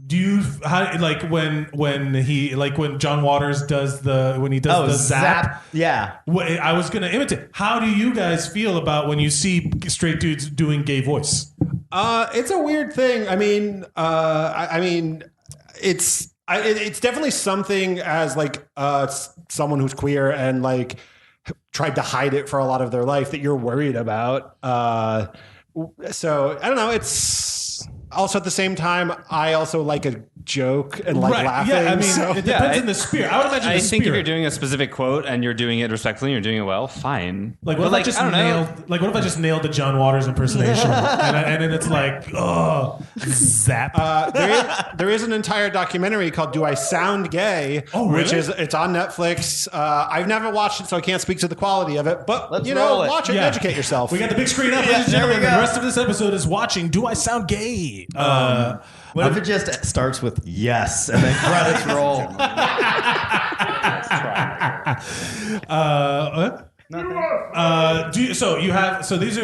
Do you like when John Waters does the zap? Yeah. I was gonna imitate. How do you guys feel about when you see straight dudes doing gay voice? It's a weird thing. I mean, it's definitely something as like someone who's queer and like tried to hide it for a lot of their life that you're worried about. So I don't know. It's also at the same time, I also like a joke and like laughing. Yeah, I mean, so. it depends on the spirit. I would imagine I the think spirit. if you're doing a specific quote and you're doing it respectfully, and you're doing it well, fine. Like what if I just nailed the John Waters impersonation, and then it's like, oh, zap. There is an entire documentary called "Do I Sound Gay?" Oh, really? It's on Netflix. I've never watched it, so I can't speak to the quality of it. But Let's you know, roll it. watch it, and educate yourself. We got the big screen up, ladies and there we gentlemen. go. The rest of this episode is watching "Do I Sound Gay?" What if it just starts with yes and then credits roll?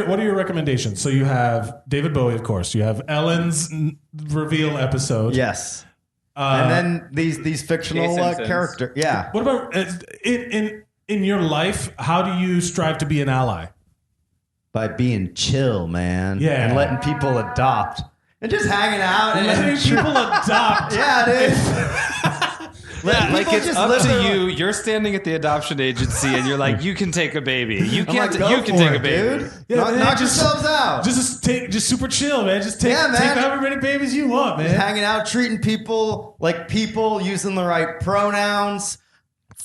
What are your recommendations? So you have David Bowie, of course. You have Ellen's reveal episode. Yes. And then these fictional character. Yeah. What about in your life? How do you strive to be an ally? By being chill, man. Yeah. And letting people adopt. And just hanging out. And Letting people adopt. Yeah, dude. Yeah, like it's just up live to their you. You're standing at the adoption agency and you're like, you can take a baby. You I'm can't. like, go You can for take it, a baby. dude. Yeah, man, knock just- yourselves out. Just super chill, man. Just take Yeah, man. however many babies you want, man. Just hanging out, treating people like people, using the right pronouns.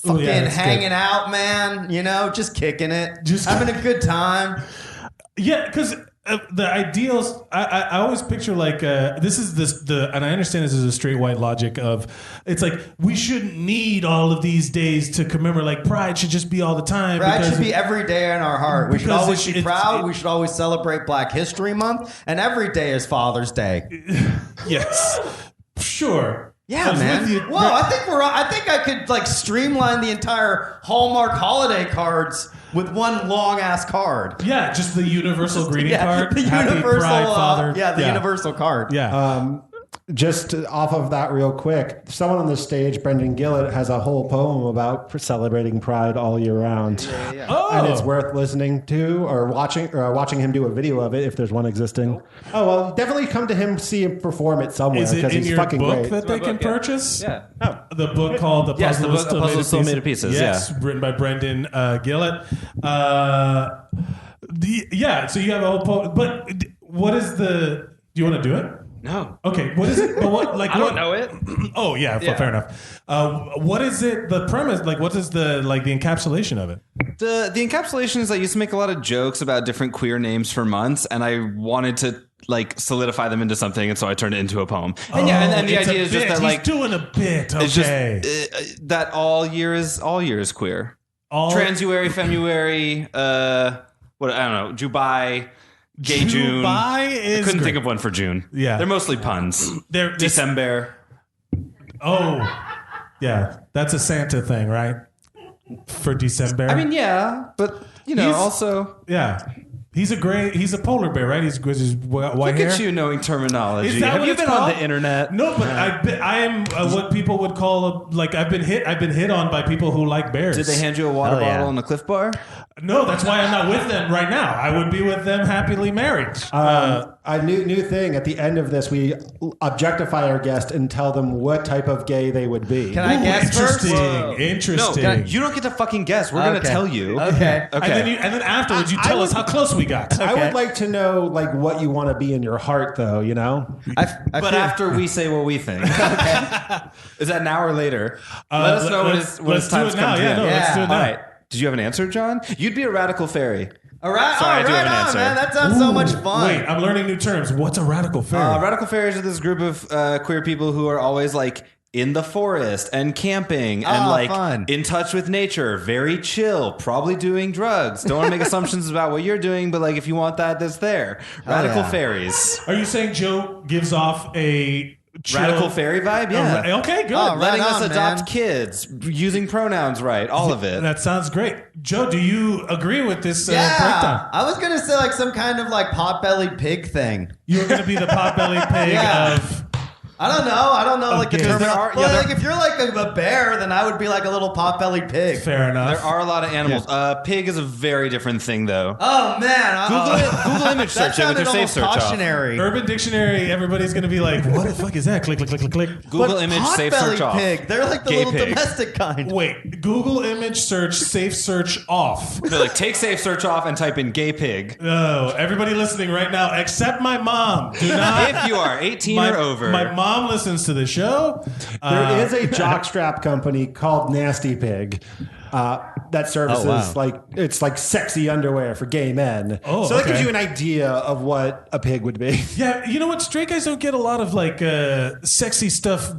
Ooh, Fucking yeah, that's hanging good. out, man. You know, just kicking it. Just- having a good time. Yeah, because the ideals, I always picture like and I understand this is a straight white logic of it's like we shouldn't need all of these days to commemorate. Like Pride should just be all the time. Pride should be every day in our heart. We should Because always be it's- proud. We should always celebrate Black History Month, and every day is Father's Day. Yes, sure. Yeah, I was man. with you. Well, I think I could like streamline the entire Hallmark holiday cards with one long ass card. Yeah, just the universal greeting card. The Happy universal Pride, Father. the universal card. Yeah. Just off of that real quick, someone on the stage, Brendan Gillett, has a whole poem about celebrating Pride all year round. Oh. And it's worth listening to or watching him do a video of it if there's one existing. Oh, well, definitely come to him, see him perform it somewhere Is it because in he's your fucking book great. that they can book, yeah. purchase? Yeah. The book called The Puzzle, Yes, the book, A Puzzle Still Made of Pieces, Yes, written by Brendan Gillett. So you have a whole poem. But what is the... Do you want to do it? No. Okay, what is it? But what, like, I don't know it. Oh, yeah, Yeah. fair enough. What is it, the premise? Like, what is the encapsulation of it? The encapsulation is I used to make a lot of jokes about different queer names for months, and I wanted to like solidify them into something, and so I turned it into a poem. And and the it's a idea is just bit. that like He's doing a bit, okay. it's just that all year is queer. Transuary, February, what I don't know, Jubai, Gay June. Jubai is I couldn't great. think of one for June. Yeah. They're mostly puns. They're- December. Oh, yeah. That's a Santa thing, right? For December. I mean, yeah, but you know, He's- also yeah. He's a polar bear, right? He's white look hair. at you knowing terminology. Is that Have what you it's been on called? the internet? No, but I am what people would call I've been hit on by people who like bears. Did they hand you a water Hell yeah. bottle and a Cliff Bar? No, that's why I'm not with them right now. I would be with them happily married. A new thing at the end of this, we objectify our guest and tell them what type of gay they would be. Can I guess first? Interesting. No, you don't get to fucking guess. We're gonna Okay. tell you. Okay. Okay. And then afterwards, you I tell us would- how close we got. I would like to know like what you want to be in your heart, though. You know, I But feel- after we say what we think. Is that now or later? Let us know when it's let's do time it to now. come to Yeah, the no, end. let's do it now. All right. Did you have an answer, John? You'd be a radical fairy. All right, Sorry, I do have an on, answer. man. That sounds so much fun. Wait, I'm learning new terms. What's a radical fairy? Radical fairies are this group of queer people who are always like in the forest and camping and like fun. in touch with nature, very chill, probably doing drugs. Don't want to make assumptions about what you're doing, but like if you want that, that's there. Radical fairies. Are you saying Joe gives off a chill, Radical fairy vibe? Yeah. Okay, good. Oh, right Letting us on, adopt man. kids, using pronouns right, all of it. That sounds great. Joe, do you agree with this Yeah, breakdown? I was gonna say like some kind of like pot-bellied pig thing. You were going to be the pot-bellied pig Yeah. of... I don't know like the Okay. term. There are- Well, yeah, like if you're like a bear, then I would be like a little pot-bellied pig. Fair enough. There are a lot of animals. Pig is a very different thing, though. Oh man, Google image that search it with sounded your safe almost search off. cautionary. Urban Dictionary, everybody's going to be like, what the fuck is that? Click, click, click, click, click. Google But image safe pot-bellied search off. pig. They're like the Gay little pig. domestic kind. Wait, Google image search, safe search off. They're like, take safe search off and type in gay pig. No, everybody listening right now, except my mom. Do not. If you are 18 or over. My mom listens to the show. There is a jockstrap company called Nasty Pig that services it's like sexy underwear for gay men. Oh, so that gives okay. you an idea of what a pig would be. Yeah, you know what? Straight guys don't get a lot of like sexy stuff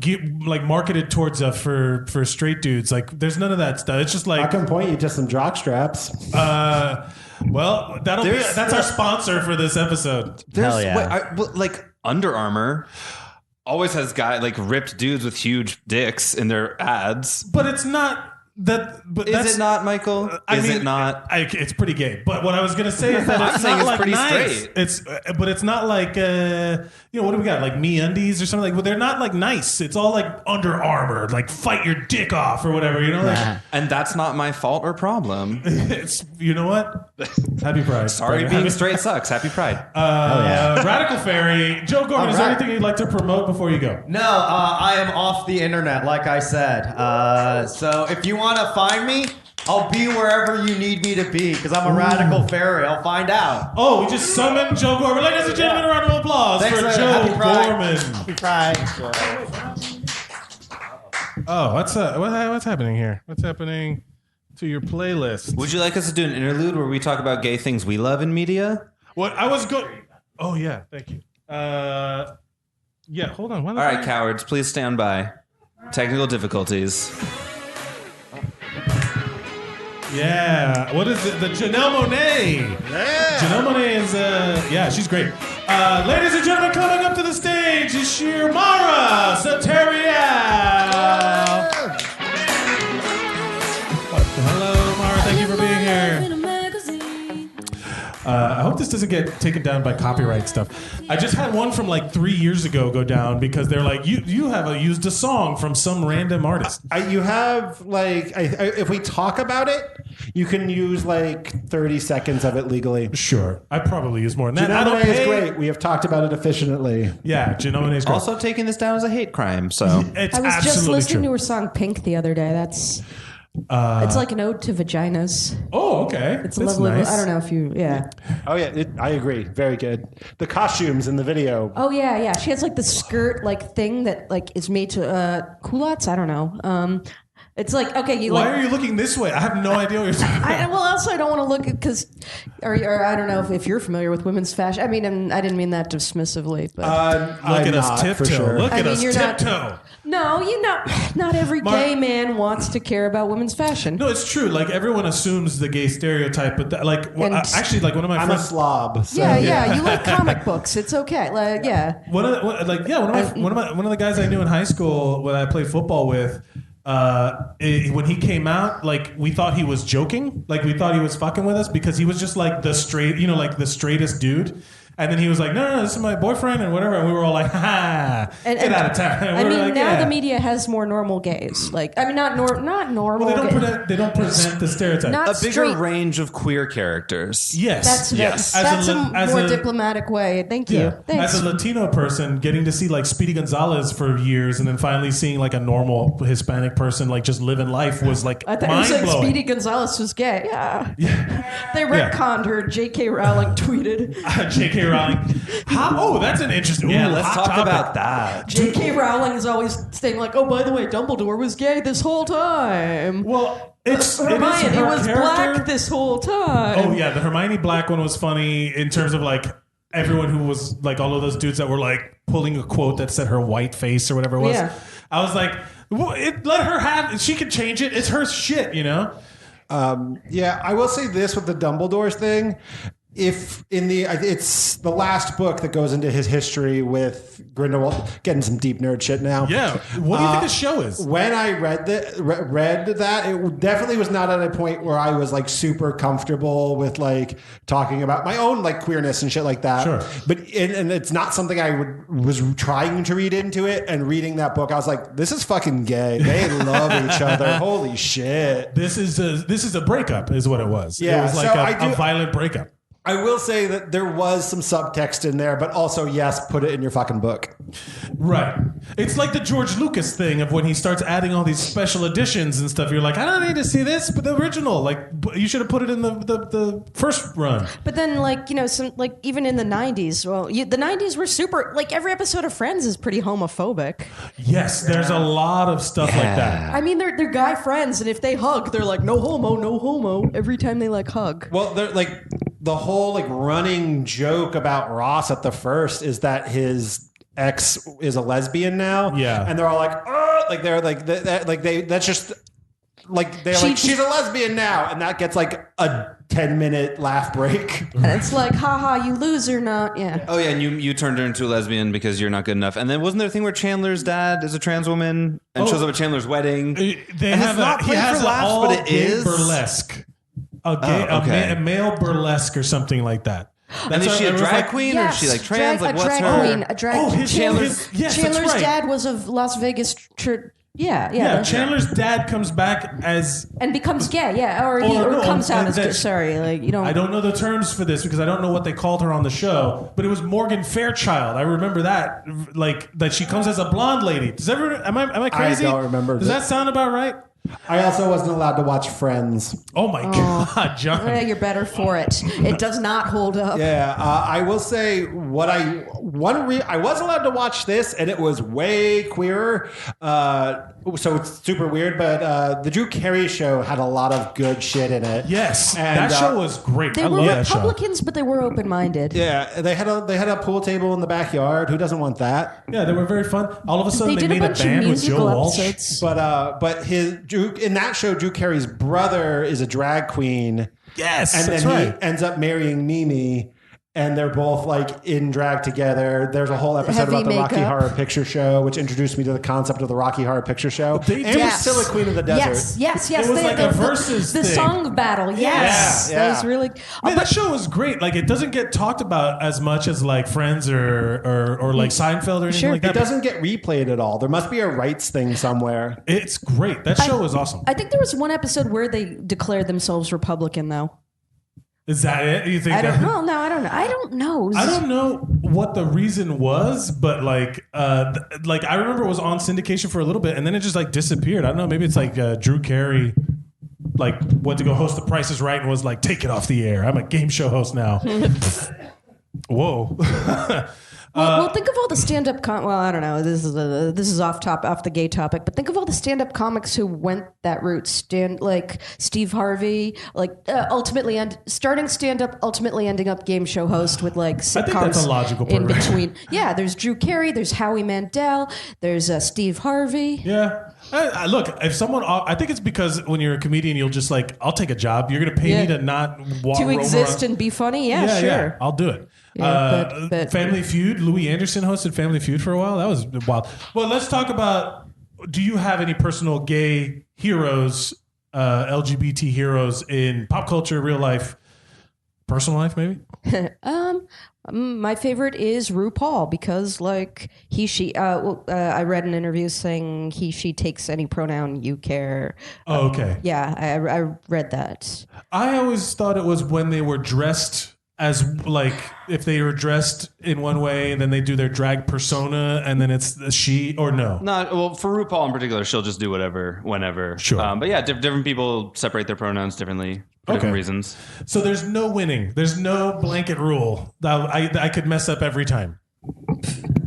like marketed towards for straight dudes. Like, there's none of that stuff. It's just I like, can point you to some jockstraps. well, that's our sponsor for this episode. There's, Hell yeah. like Under Armour always has like ripped dudes with huge dicks in their ads. But it's not that. But Is that's it not, Michael? Is it not? It's pretty gay. But what I was gonna say is that I'm it's saying not it's like pretty nice. straight. But it's not like what do we got? Like MeUndies or something. Like, well, they're not like nice. It's all like Under Armour, like fight your dick off or whatever. You know, like And that's not my fault or problem. it's. You know what? Happy Pride. Sorry, brother. being Happy- straight sucks. Happy Pride. Radical Fairy. Joe Gordon, is there right. anything you'd like to promote before you go? No, I am off the internet, like I said. So if you want to find me, I'll be wherever you need me to be because I'm a radical fairy. I'll find out. Oh, we just summoned Joe Gorman. Ladies and gentlemen, a round of applause Thanks, for man. Joe Happy Pride. Gorman. Happy Pride. Oh, what's happening here? What's happening to your playlist? Would you like us to do an interlude where we talk about gay things we love in media? What I was going. Oh yeah, thank you. Yeah, hold on. All right, cowards, please stand by. Technical difficulties. Yeah, what is it? The Janelle Monáe. Yeah, Janelle Monáe is she's great. Ladies and gentlemen, coming up to the stage is Mara Soteria. Hello, Mara. Thank you for being here. I hope this doesn't get taken down by copyright stuff. I just had one from like 3 years ago go down because they're like, you have used a song from some random artist. You have if we talk about it, you can use like 30 seconds of it legally. Sure, I probably use more than that. I don't Janelle Monáe is pay. great. We have talked about it efficiently. Yeah, Janelle Monáe is great. Also taking this down as a hate crime, so... It's I was just absolutely listening true. to her song Pink the other day. It's like an ode to vaginas. Oh, okay. It's a That's lovely. nice. I don't know if you. Yeah. Oh yeah, I agree. Very good. The costumes in the video. Oh yeah. She has like the skirt like thing that like is made to culottes. I don't know. It's like okay. Why are you looking this way? I have no idea what you're talking about. Also, I don't want to look because, or I don't know if you're familiar with women's fashion. I mean, I didn't mean that dismissively, but Look at us tiptoe. for sure. Look I at mean, us you're not- tiptoe. no, not every Mark- gay man wants to care about women's fashion. No, it's true. Like everyone assumes the gay stereotype, but actually, like one of my I'm a friends. slob. So. Yeah. You like comic books. It's okay. Like, yeah. One of the guys I knew in high school when I played football with. When he came out, like we thought he was joking, like we thought he was fucking with us because he was just like the straightest dude. And then he was like, no, this is my boyfriend and whatever. And we were all like, ha, get out of town. And I we were mean, like, now yeah. the media has more normal gays. Like, I mean, not normal. Well, they don't present the stereotype. Not A bigger straight- range of queer characters. Yes. Yes. That's a more diplomatic way. Thank you. Yeah. Thanks. As a Latino person, getting to see like Speedy Gonzalez for years and then finally seeing like a normal Hispanic person like just living life was like I thought it mind was like blowing. Speedy Gonzalez was gay. Yeah. They retconned her. J.K. Rowling tweeted. J.K. J.K. Rowling. That's an interesting. Yeah, ooh, let's hot talk topic. about that. J.K. Rowling is always saying like, "Oh, by the way, Dumbledore was gay this whole time." Well, Hermione was character. black this whole time. Oh yeah, the Hermione Black one was funny in terms of like everyone who was like all of those dudes that were like pulling a quote that said her white face or whatever it was. Yeah. I was like, let her have. She can change it. It's her shit, you know. Yeah, I will say this with the Dumbledore's thing. If it's the last book that goes into his history with Grindelwald, getting some deep nerd shit now. Yeah. What do you think the show is? When I read that, it definitely was not at a point where I was like super comfortable with like talking about my own like queerness and shit like that. Sure. But and it's not something I was trying to read into it. And reading that book, I was like, this is fucking gay. They love each other. Holy shit. This is a breakup, is what it was. Yeah, it was like so a violent breakup. I will say that there was some subtext in there, but also, yes, put it in your fucking book. Right. It's like the George Lucas thing of when he starts adding all these special editions and stuff. You're like, I don't need to see this, but the original, like, you should have put it in the first run. But then, like, you know, some like even in the 90s, the 90s were super. Like every episode of Friends is pretty homophobic. Yes, there's a lot of stuff like that. I mean, they're guy friends, and if they hug, they're like, no homo, no homo. Every time they like hug. Well, they're like the whole like running joke about Ross at the first is that his ex is a lesbian now. Yeah, and they're all like, oh, like they're like that's just like they're like she's a lesbian now, and that gets like a 10-minute laugh break. And it's like, haha, you loser, not yeah. Oh yeah, and you turned her into a lesbian because you're not good enough. And then wasn't there a thing where Chandler's dad is a trans woman and shows up at Chandler's wedding? They and have it's not he played has for laughs, but it is burlesque. A male burlesque or something like that. And is she a drag queen or is she like trans? Like what's her? Queen, a drag queen. Chandler's Dad was of Las Vegas. Chandler's dad comes back as and becomes gay. Yeah, or comes out as gay. Sorry, like you don't. I don't know the terms for this because I don't know what they called her on the show. But it was Morgan Fairchild. I remember that, like that she comes as a blonde lady. Does everyone? Am I crazy? I don't remember. Does that sound about right? I also wasn't allowed to watch Friends. Oh my God, John! You're better for it. It does not hold up. Yeah, I will say I was allowed to watch this, and it was way queerer. So it's super weird, but the Drew Carey show had a lot of good shit in it. Yes, and, that show was great. They I were love that show. Republicans, but they were open-minded. Yeah, they had a pool table in the backyard. Who doesn't want that? Yeah, they were very fun. All of a sudden, they did made a a bunch of band with Joe musical Walsh. episodes. But in that show, Drew Carey's brother is a drag queen. Yes, and that's then right. he ends up marrying Mimi. And they're both like in drag together. There's a whole episode Heavy about the Rocky makeup. Horror Picture Show, which introduced me to the concept of the Rocky Horror Picture Show. They and Priscilla, Queen of the Desert. Yes. It was like a versus the thing. song battle. Yes, Yeah. that was really. Man, that show was great. Like, it doesn't get talked about as much as like Friends or like Seinfeld or anything Sure. like that. It doesn't get replayed at all. There must be a rights thing somewhere. It's great. That show was awesome. I think there was one episode where they declared themselves Republican, though. Is that it? You think? I don't that? know. No, I don't know. I don't know. I don't know what the reason was, but like I remember it was on syndication for a little bit, and then it just like disappeared. I don't know. Maybe it's like Drew Carey like went to go host The Price is Right and was like, take it off the air. I'm a game show host now. Whoa. Well, think of all the stand-up well, I don't know. This is off the gay topic, but think of all the stand-up comics who went that route. Like Steve Harvey, like ultimately starting stand-up, ultimately ending up game show host with like sitcoms I think that's a logical in progression. between. Yeah, there's Drew Carey, there's Howie Mandel, there's Steve Harvey. Yeah. Look, if someone, I think it's because when you're a comedian, you'll just like, I'll take a job. You're going to pay me to not to exist and be funny. Yeah, sure. Yeah, I'll do it. Yeah, but Family Feud. Louis Anderson hosted Family Feud for a while. That was wild. Well, let's talk about. Do you have any personal gay heroes, LGBT heroes in pop culture, real life, personal life, maybe? My favorite is RuPaul because, like, she. I read an interview saying she takes any pronoun you care. Oh, okay. Yeah, I read that. I always thought it was when they were dressed as like if they were dressed in one way and then they do their drag persona and then it's a she or no? Not well for RuPaul in particular. She'll just do whatever, whenever. Sure. But yeah, different people separate their pronouns differently for different reasons. So there's no winning. There's no blanket rule that I could mess up every time.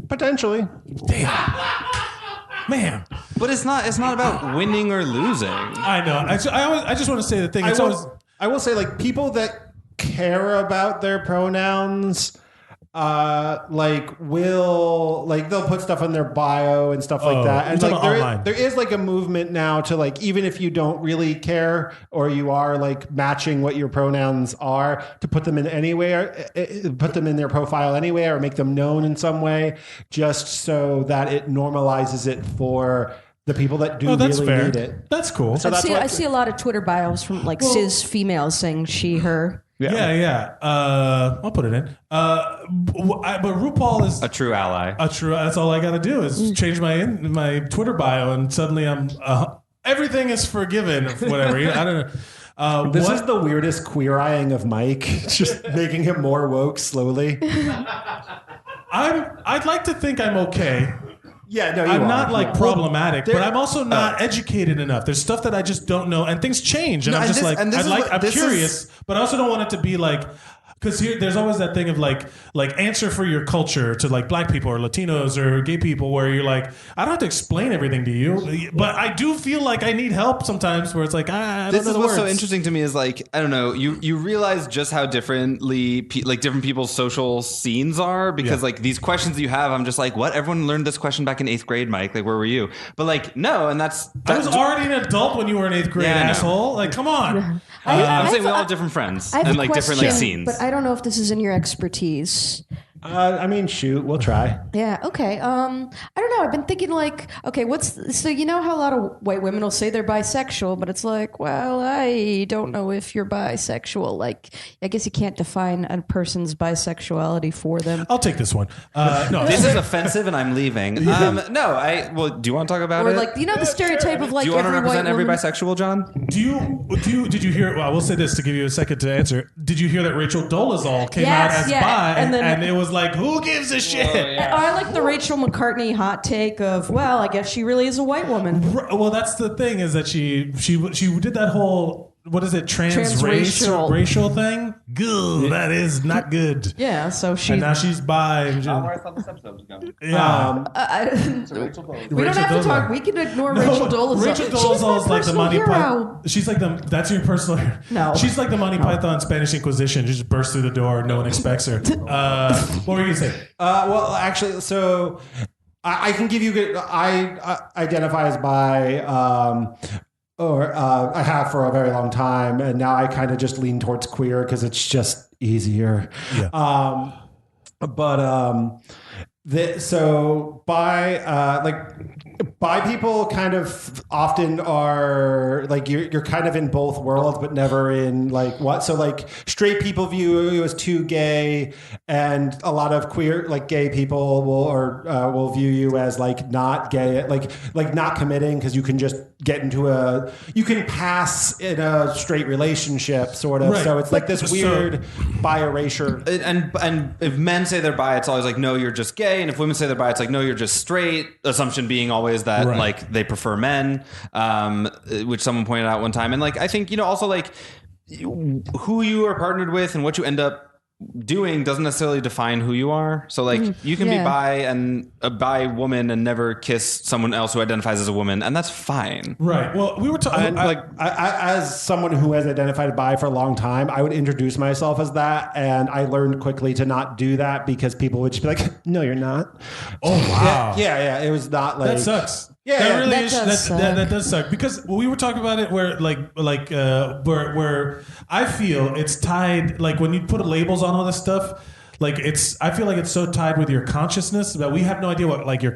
Potentially. Damn. Man. But it's not about winning or losing. I know. I just want to say the thing. I will say, like, people that care about their pronouns, they'll put stuff on their bio and stuff like that. And like there is like a movement now to like, even if you don't really care or you are like matching what your pronouns are, to put them in anywhere, put them in their profile anywhere or make them known in some way, just so that it normalizes it for the people that do really need it. That's cool. So I see a lot of Twitter bios from like cis females saying she, her. Yeah. I'll put it in. But RuPaul is a true ally. That's all I got to do is change my Twitter bio, and suddenly I'm everything is forgiven. Whatever. I don't know. This is the weirdest queer eyeing of Mike. It's just making him more woke slowly. I'd like to think I'm okay. Yeah, no, I'm not like problematic, but I'm also not educated enough. There's stuff that I just don't know, and things change, and I'm just I'm curious, but I also don't want it to be like, because there's always that thing of like answer for your culture to like black people or Latinos or gay people, where you're like, I don't have to explain everything to you, but I do feel like I need help sometimes, where it's like, I don't know the words. This is what's so interesting to me is like, I don't know, you realize just how differently different people's social scenes are, because like these questions that you have, I'm just like, what? Everyone learned this question back in 8th grade, Mike. Like, where were you? But like, no, and that's I was already an adult when you were in 8th grade, asshole. Like, come on. I'm saying we all have different friends and like different like scenes. But I don't know if this is in your expertise. I mean, shoot, we'll try. Yeah. Okay. I don't know. I've been thinking like, okay, so you know how a lot of white women will say they're bisexual, but it's like, well, I don't know if you're bisexual. Like, I guess you can't define a person's bisexuality for them. I'll take this one. No, this is offensive, and I'm leaving. Do you want to talk about it? Or like, you know, the stereotype of like, do you want to represent every bisexual, John? Did you hear? Well, I will say this to give you a second to answer. Did you hear that Rachel Dolezal came out as bi, and it was like, who gives a shit? I like the Rachel McCartney hot take of, well, I guess she really is a white woman. Well, that's the thing, is that she did that whole, what is it, transracial thing? Good. That is not good. Yeah, so she... And now she's bi. Where I thought this episode was going. Yeah. We don't have to talk. We can ignore Rachel Dolezal. Rachel Dolezal is like the Monty Python. She's like that's your personal hero. No. She's like the Monty Python Spanish Inquisition. She just bursts through the door. No one expects her. What were you going to say? Well, actually, so I can give you I identify as bi, I have for a very long time, and now I kind of just lean towards queer because it's just easier. Yeah. So bi people kind of often are like you're kind of in both worlds, but never in like what. So like straight people view you as too gay, and a lot of queer like gay people will view you as like not gay, like not committing, because you can just get into you can pass in a straight relationship sort of. Right. So it's like this weird bi-erasure. And if men say they're bi, it's always like, no, you're just gay. And if women say they're bi, it's like, no, you're just straight. Assumption being always that like they prefer men, which someone pointed out one time. And like, I think, you know, also like who you are partnered with and what you end up doing doesn't necessarily define who you are. So like you can be bi and a bi woman and never kiss someone else who identifies as a woman, and that's fine. Right. Well, we were talking as someone who has identified bi for a long time, I would introduce myself as that, and I learned quickly to not do that because people would just be like, "No, you're not." Oh wow. Yeah. It was not like that sucks. Yeah, that really that is. That does suck, because we were talking about it where I feel it's tied, like when you put labels on all this stuff, like I feel like it's so tied with your consciousness that we have no idea what like your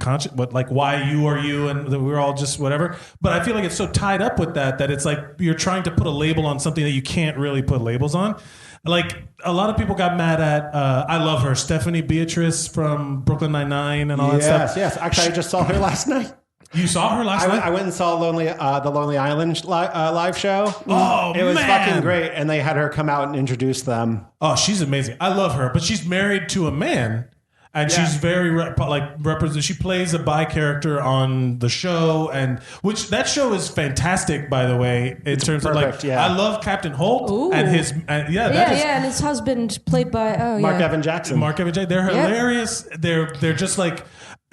why you are you, and that we're all just whatever. But I feel like it's so tied up with that it's like you're trying to put a label on something that you can't really put labels on. Like a lot of people got mad at, I love her, Stephanie Beatrice from Brooklyn Nine-Nine and all that stuff. Yes. Actually, I just saw her last night. You saw her last night? I went and saw the Lonely Island live show. Oh, it was man. fucking great, and they had her come out and introduce them. Oh, she's amazing. I love her, but she's married to a man. And she's very represent. She plays a bi character on the show, and which that show is fantastic, by the way. In terms of like, I love Captain Holt and his and his husband played by Mark Evan Jackson. They're hilarious. They're just like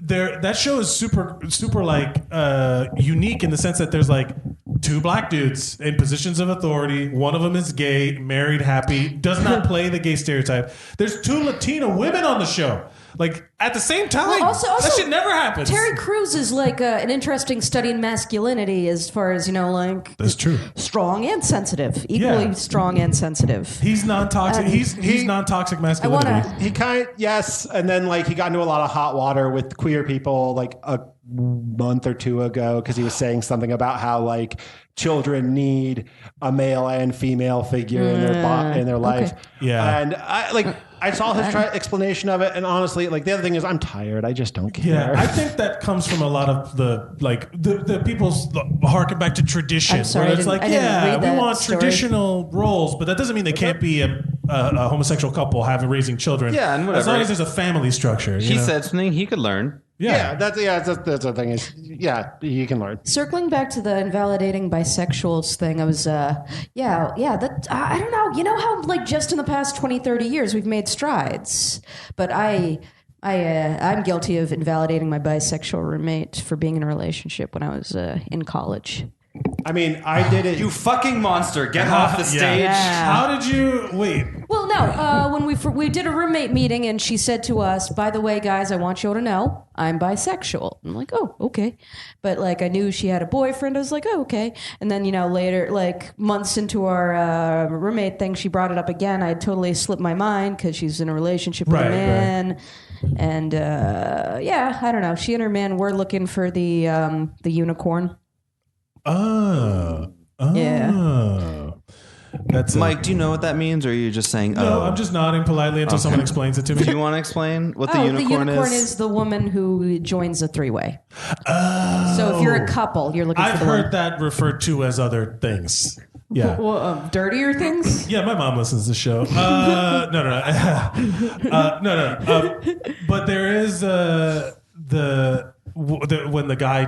that show is super like unique in the sense that there's like two black dudes in positions of authority. One of them is gay, married, happy, does not play the gay stereotype. There's two Latina women on the show. Like at the same time, also, that shit never happens. Terry Crews is like an interesting study in masculinity, as far as like that's true. Strong and sensitive, equally strong and sensitive. He's non-toxic. He's non-toxic masculinity. He and then like he got into a lot of hot water with queer people like a month or two ago because he was saying something about how like children need a male and female figure in their life. Yeah, and I saw his explanation of it, and honestly, like the other thing is, I'm tired. I just don't care. Yeah, I think that comes from a lot of the people's harken back to tradition. I'm sorry, where it's like, we want traditional roles, but that doesn't mean they can't be a homosexual couple raising children. Yeah, and whatever. As long as there's a family structure. She said something he could learn. That's the thing is, you can learn. Circling back to the invalidating bisexuals thing, I was, I don't know. You know how, like, just in the past 20, 30 years, we've made strides. But I'm guilty of invalidating my bisexual roommate for being in a relationship when I was in college. I mean, I did it. You fucking monster! Get off the stage. Yeah. How did you wait? Well, no. When we did a roommate meeting, and she said to us, "By the way, guys, I want you all to know I'm bisexual." I'm like, "Oh, okay," but like I knew she had a boyfriend. I was like, "Oh, okay." And then later, like months into our roommate thing, she brought it up again. I had totally slipped my mind because she's in a relationship with a man. Right. And I don't know. She and her man were looking for the unicorn. Yeah. That's Mike, do you know what that means, or are you just saying, No, I'm just nodding politely until someone explains it to me. Do you want to explain what the unicorn is? The unicorn is the woman who joins a three-way. So if you're a couple, you're looking for the I've heard that referred to as other things. Yeah. Well, dirtier things? Yeah, my mom listens to the show. No. But there is when the guy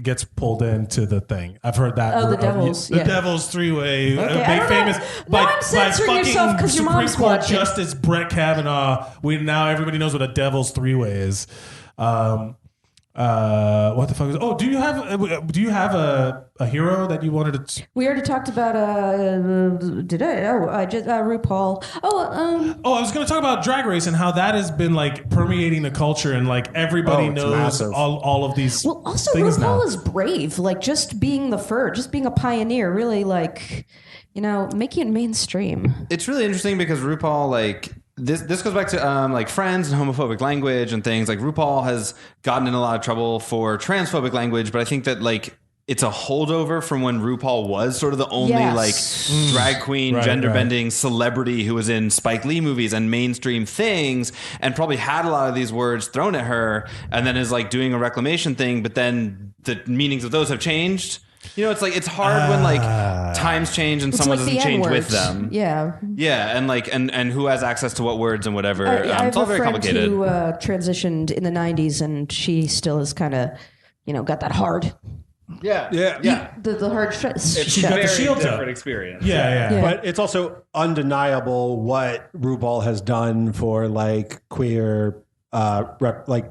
gets pulled into the thing. I've heard that. Oh, the Devils. The Devil's three-way. Made famous by fucking Supreme Supreme Court Justice Brett Kavanaugh. Now everybody knows what a Devil's three-way is. What the fuck is? Oh, do you have a hero that you wanted to? We already talked about. Did I? Oh, I just RuPaul. I was going to talk about Drag Race and how that has been like permeating the culture and like everybody knows all of these. Well, also things RuPaul now. is brave. Like just being just being a pioneer. Really, like making it mainstream. It's really interesting because RuPaul like. This goes back to like Friends and homophobic language and things. Like RuPaul has gotten in a lot of trouble for transphobic language, but I think that like it's a holdover from when RuPaul was sort of the only like drag queen, gender bending celebrity who was in Spike Lee movies and mainstream things, and probably had a lot of these words thrown at her, and then is like doing a reclamation thing, but then the meanings of those have changed. It's like it's hard when like times change and someone doesn't change with them. Yeah. Yeah, and like and who has access to what words and whatever. It's all very complicated. Who transitioned in the 90s, and she still is kind of, got that hard. Yeah. The hard shut. It's a very different experience. Yeah. But it's also undeniable what RuPaul has done for like queer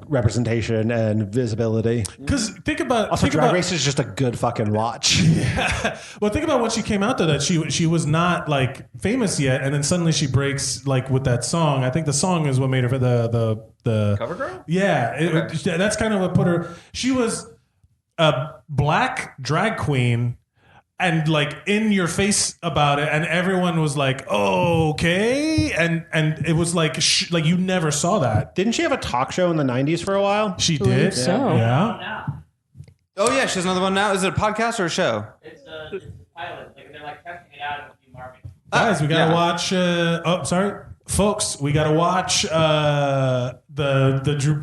representation and visibility. Because think about Drag Race is just a good fucking watch. Yeah. Well, think about when she came out though, that she was not like famous yet, and then suddenly she breaks like with that song. I think the song is what made her for the Cover Girl. Yeah, that's kind of what put her. She was a black drag queen. And like in your face about it, and everyone was like, "Oh, okay," and it was like like you never saw that. Didn't she have a talk show in the 90s for a while? She did. So. Yeah. Oh yeah, she has another one now. Is it a podcast or a show? It's a pilot. Like they're like testing it out in a few markets. Guys, we gotta watch. Folks, we gotta watch the Drew.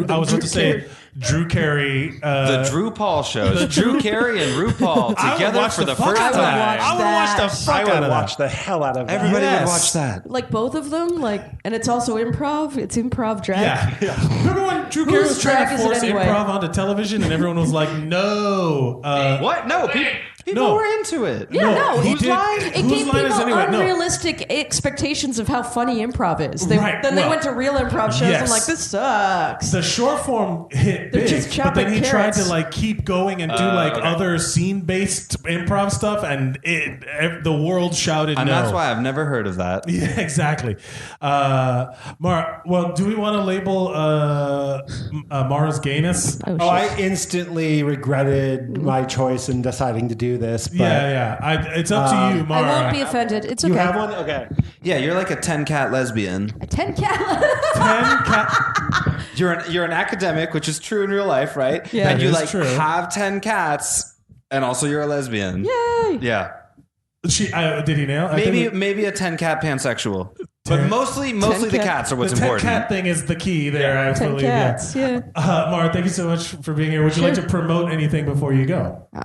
I was about to say Drew Carey. The Drew Paul show. The Drew Carey and RuPaul together for the first time. I would watch the fuck out of that. Watch the hell out of that. Everybody would watch that. Like both of them, and it's also improv. It's improv drag. Yeah. Remember when Drew Carey was trying to force improv onto television and everyone was like, no. What? No, people were into it. Yeah, no. He It did. gave Whose people line is anyway? No. unrealistic expectations of how funny improv is. They Well, went to real improv shows and like, this sucks. The short form hit They're big, just but then chopping he tried carrots. to keep going and do other scene-based improv stuff, and the world shouted And no. that's why I've never heard of that. Yeah, exactly. Mara, well, do we want to label Mara's gayness? Oh, I instantly regretted my choice in deciding to do this. But Yeah. It's up to you, Mara. I won't be offended. It's okay. You have one? Okay. Yeah, you're like a 10-cat lesbian. A 10-cat. 10 cat. You're an academic, which is true in real life, right? Yeah. And you It is true. have 10 cats, and also you're a lesbian. Yay. Yeah. Did he nail? Maybe a 10-cat pansexual. But mostly the cats are what's the 10 important. cat thing is the key there. I 10 believe. cats. Yeah. Mara, thank you so much for being here. Would you like to promote anything before you go? No.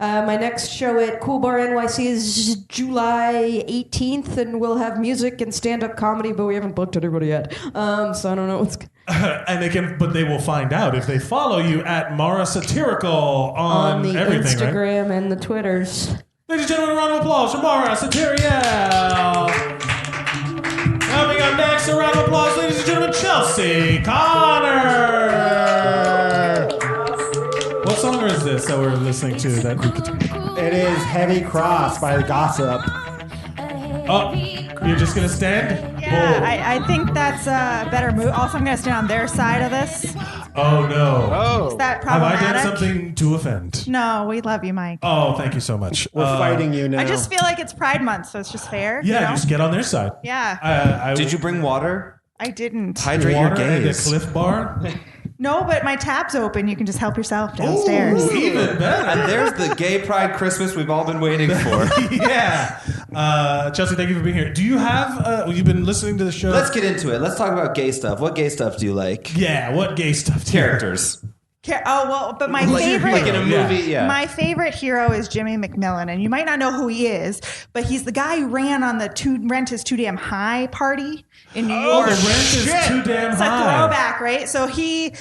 My next show at Cool Bar NYC is July 18th, and we'll have music and stand-up comedy, but we haven't booked anybody yet. So I don't know what's. But they will find out if they follow you at Mara Satirical on the everything, right? Instagram and the Twitters. Ladies and gentlemen, a round of applause for Mara Satirical. Coming up next, a round of applause, ladies and gentlemen, Chelsea Connor. What song is this that we're listening to? It is Heavy Cross by The Gossip. Oh, you're just gonna stand? Yeah, I think that's a better move. Also, I'm going to stand on their side of this. Oh no! Is that Have I problematic? done something to offend? No, we love you, Mike. Oh, thank you so much. We're fighting you now. I just feel like it's Pride Month, so it's just fair. Yeah, you know? just get on their side. Yeah. Did you bring water? I didn't. Hydrate your Water at the gaze. Cliff Bar? No, but my tab's open. You can just help yourself downstairs. Ooh, even better. And there's the gay pride Christmas we've all been waiting for. Yeah. Chelsea, thank you for being here. Do you have, you've been listening to the show? Let's get into it. Let's talk about gay stuff. What gay stuff do you like? Yeah, what gay stuff do you Characters. Oh, well, but my Like favorite... in a movie, yeah. My favorite hero is Jimmy McMillan, and you might not know who he is, but he's the guy who ran on the Rent is Too Damn High party in New York. The rent is too damn It's high. a throwback, right? So he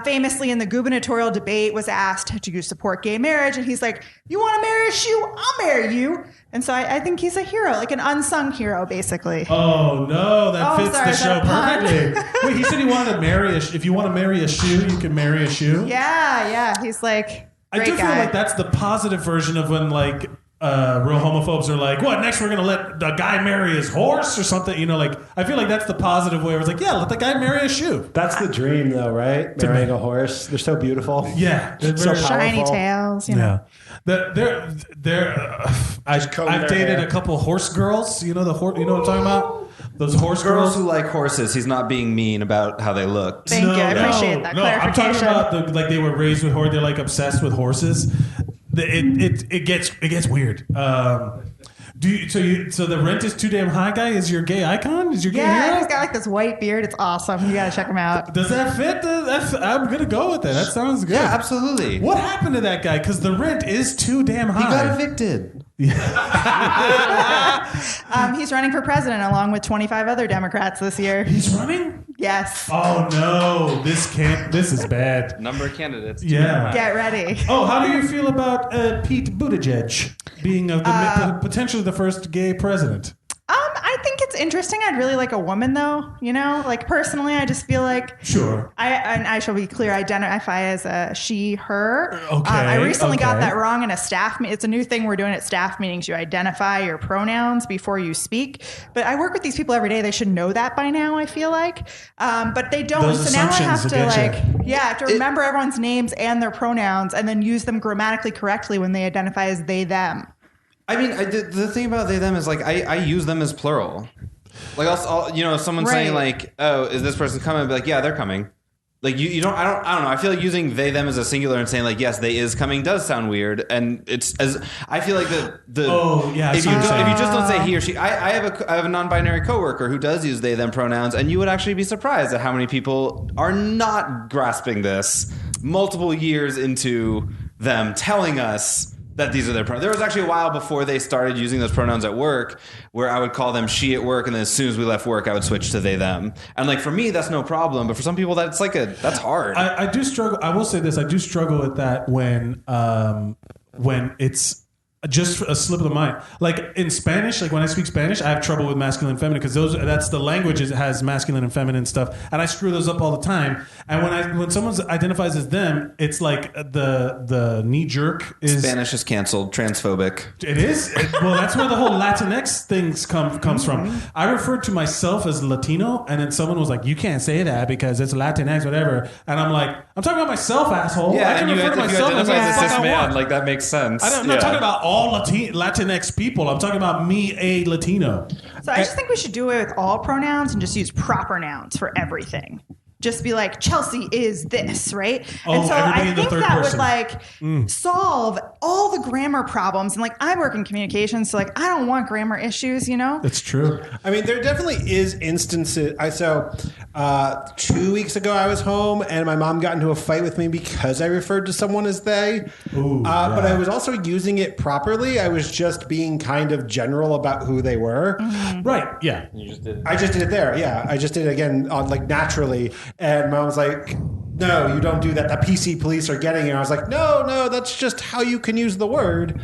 famously in the gubernatorial debate was asked, do you support gay marriage? And he's like, you want to marry a shoe? I'll marry you. And so I think he's a hero, like an unsung hero, basically. Oh, no, that fits sorry, the is show that a pun? perfectly. Wait, he said he wanted to marry if you want to marry a shoe, you can marry a shoe? Yeah. He's like, I great do feel guy. like that's the positive version of when, real homophobes are like, what, next we're going to let the guy marry his horse or something? You know, I feel like that's the positive way where it's like, yeah, let the guy marry a shoe. That's the dream, though, right? Marrying a horse. They're so beautiful. Yeah. They're So very- shiny powerful. tails, you know. Yeah. I've dated a couple horse girls. You know you know what I'm talking about? Those horse Girls girls. who like horses. He's not being mean about how they look. Thank you. I appreciate that No, I'm talking clarification. about they were raised with horses. They're obsessed with horses. It gets weird. So the Rent is Too Damn High guy is your gay icon? Is your gay Yeah, hero? he's got this white beard. It's awesome. You gotta check him out. Does that fit? I'm gonna go with it. That sounds good. Yeah, absolutely. What happened to that guy? Because the rent is too damn high. He got evicted. He's running for president along with 25 other Democrats this year. He's running? Yes. Oh no, this is bad. Number of candidates. Yeah. Get ready. Oh, how do you feel about Pete Buttigieg being potentially the first gay president? I think it's interesting. I'd really like a woman, though. You know, personally, I just feel like Sure. I shall be clear. Identify as a she, her. Okay, I recently got okay. that wrong in a staff. It's a new thing we're doing at staff meetings. You identify your pronouns before you speak. But I work with these people every day. They should know that by now. I feel like, but they don't. Those so now I have assumptions to will get I have to remember everyone's names and their pronouns, and then use them grammatically correctly when they identify as they them. I mean, the thing about they them is I use them as plural. I'll if someone's saying oh, is this person coming? I'd be like, yeah, they're coming. Like you don't I don't know. I feel like using they them as a singular and saying like yes they is coming does sound weird, and it's as I feel like the if you just don't say he or she. I have a non-binary coworker who does use they them pronouns, and you would actually be surprised at how many people are not grasping this multiple years into them telling us that these are their pronouns. There was actually a while before they started using those pronouns at work where I would call them she at work, and then as soon as we left work I would switch to they them. And like for me that's no problem, but for some people that's hard. I do struggle. I will say this, I do struggle with that when it's just a slip of the mind. Like in Spanish, like when I speak Spanish, I have trouble with masculine and feminine because that's the language. It has masculine and feminine stuff, and I screw those up all the time. And when someone identifies as them, it's like the knee jerk is Spanish is canceled, transphobic. It is. Well, that's where the whole Latinx things comes from. I referred to myself as Latino, and then someone was like, "You can't say that because it's Latinx, whatever." And I'm like, "I'm talking about myself, asshole." Yeah, I can refer to myself as a cis man, like that makes sense. I'm not talking about all Latinx people. I'm talking about me, a Latino. So I just think we should do away with all pronouns and just use proper nouns for everything. Just be like, Chelsea is this, right? And so I think that would like solve all the grammar problems. And like, I work in communications, so like, I don't want grammar issues, you know? It's true. I mean, there definitely is instances. 2 weeks ago, I was home and my mom got into a fight with me because I referred to someone as they. But I was also using it properly. I was just being kind of general about who they were. Mm-hmm. Right. Yeah. I just did it there. Yeah. I just did it again, like naturally. And Mom was like, no, you don't do that. The PC police are getting you. I was like, no, that's just how you can use the word.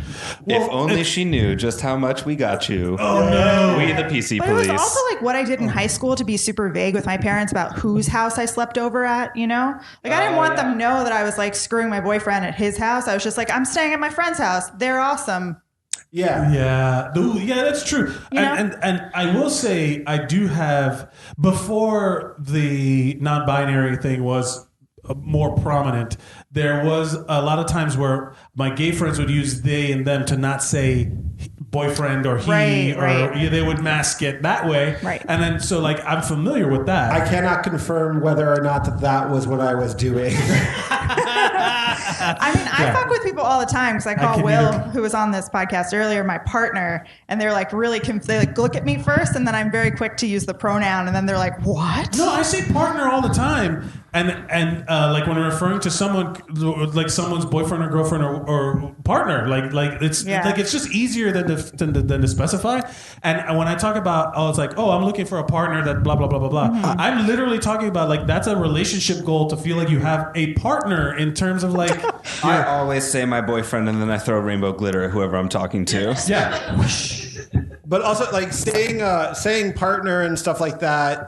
Well, if only she knew just how much we got you. Oh, no. We the PC but police. It was also like what I did in high school to be super vague with my parents about whose house I slept over at, you know? Like I didn't want them to know that I was like screwing my boyfriend at his house. I was just like, I'm staying at my friend's house. They're awesome. Yeah. Ooh, yeah, that's true. And I will say I do have, before the non-binary thing was more prominent, there was a lot of times where my gay friends would use they and them to not say boyfriend or he, or they would mask it that way. Right. And then so like I'm familiar with that. I cannot confirm whether or not that was what I was doing. I mean, I fuck with people all the time because I call Will, who was on this podcast earlier, my partner, and they're like really they like look at me first, and then I'm very quick to use the pronoun, and then they're like, "What?" No, I say partner all the time, and like when referring to someone, like someone's boyfriend or girlfriend or partner, like it's like it's just easier than to specify. And when I talk about, it's like, I'm looking for a partner that blah blah blah blah blah. Mm-hmm. I'm literally talking about like that's a relationship goal to feel like you have a partner in terms of like. I always say my boyfriend, and then I throw rainbow glitter at whoever I'm talking to. Yeah. But also, like saying partner and stuff like that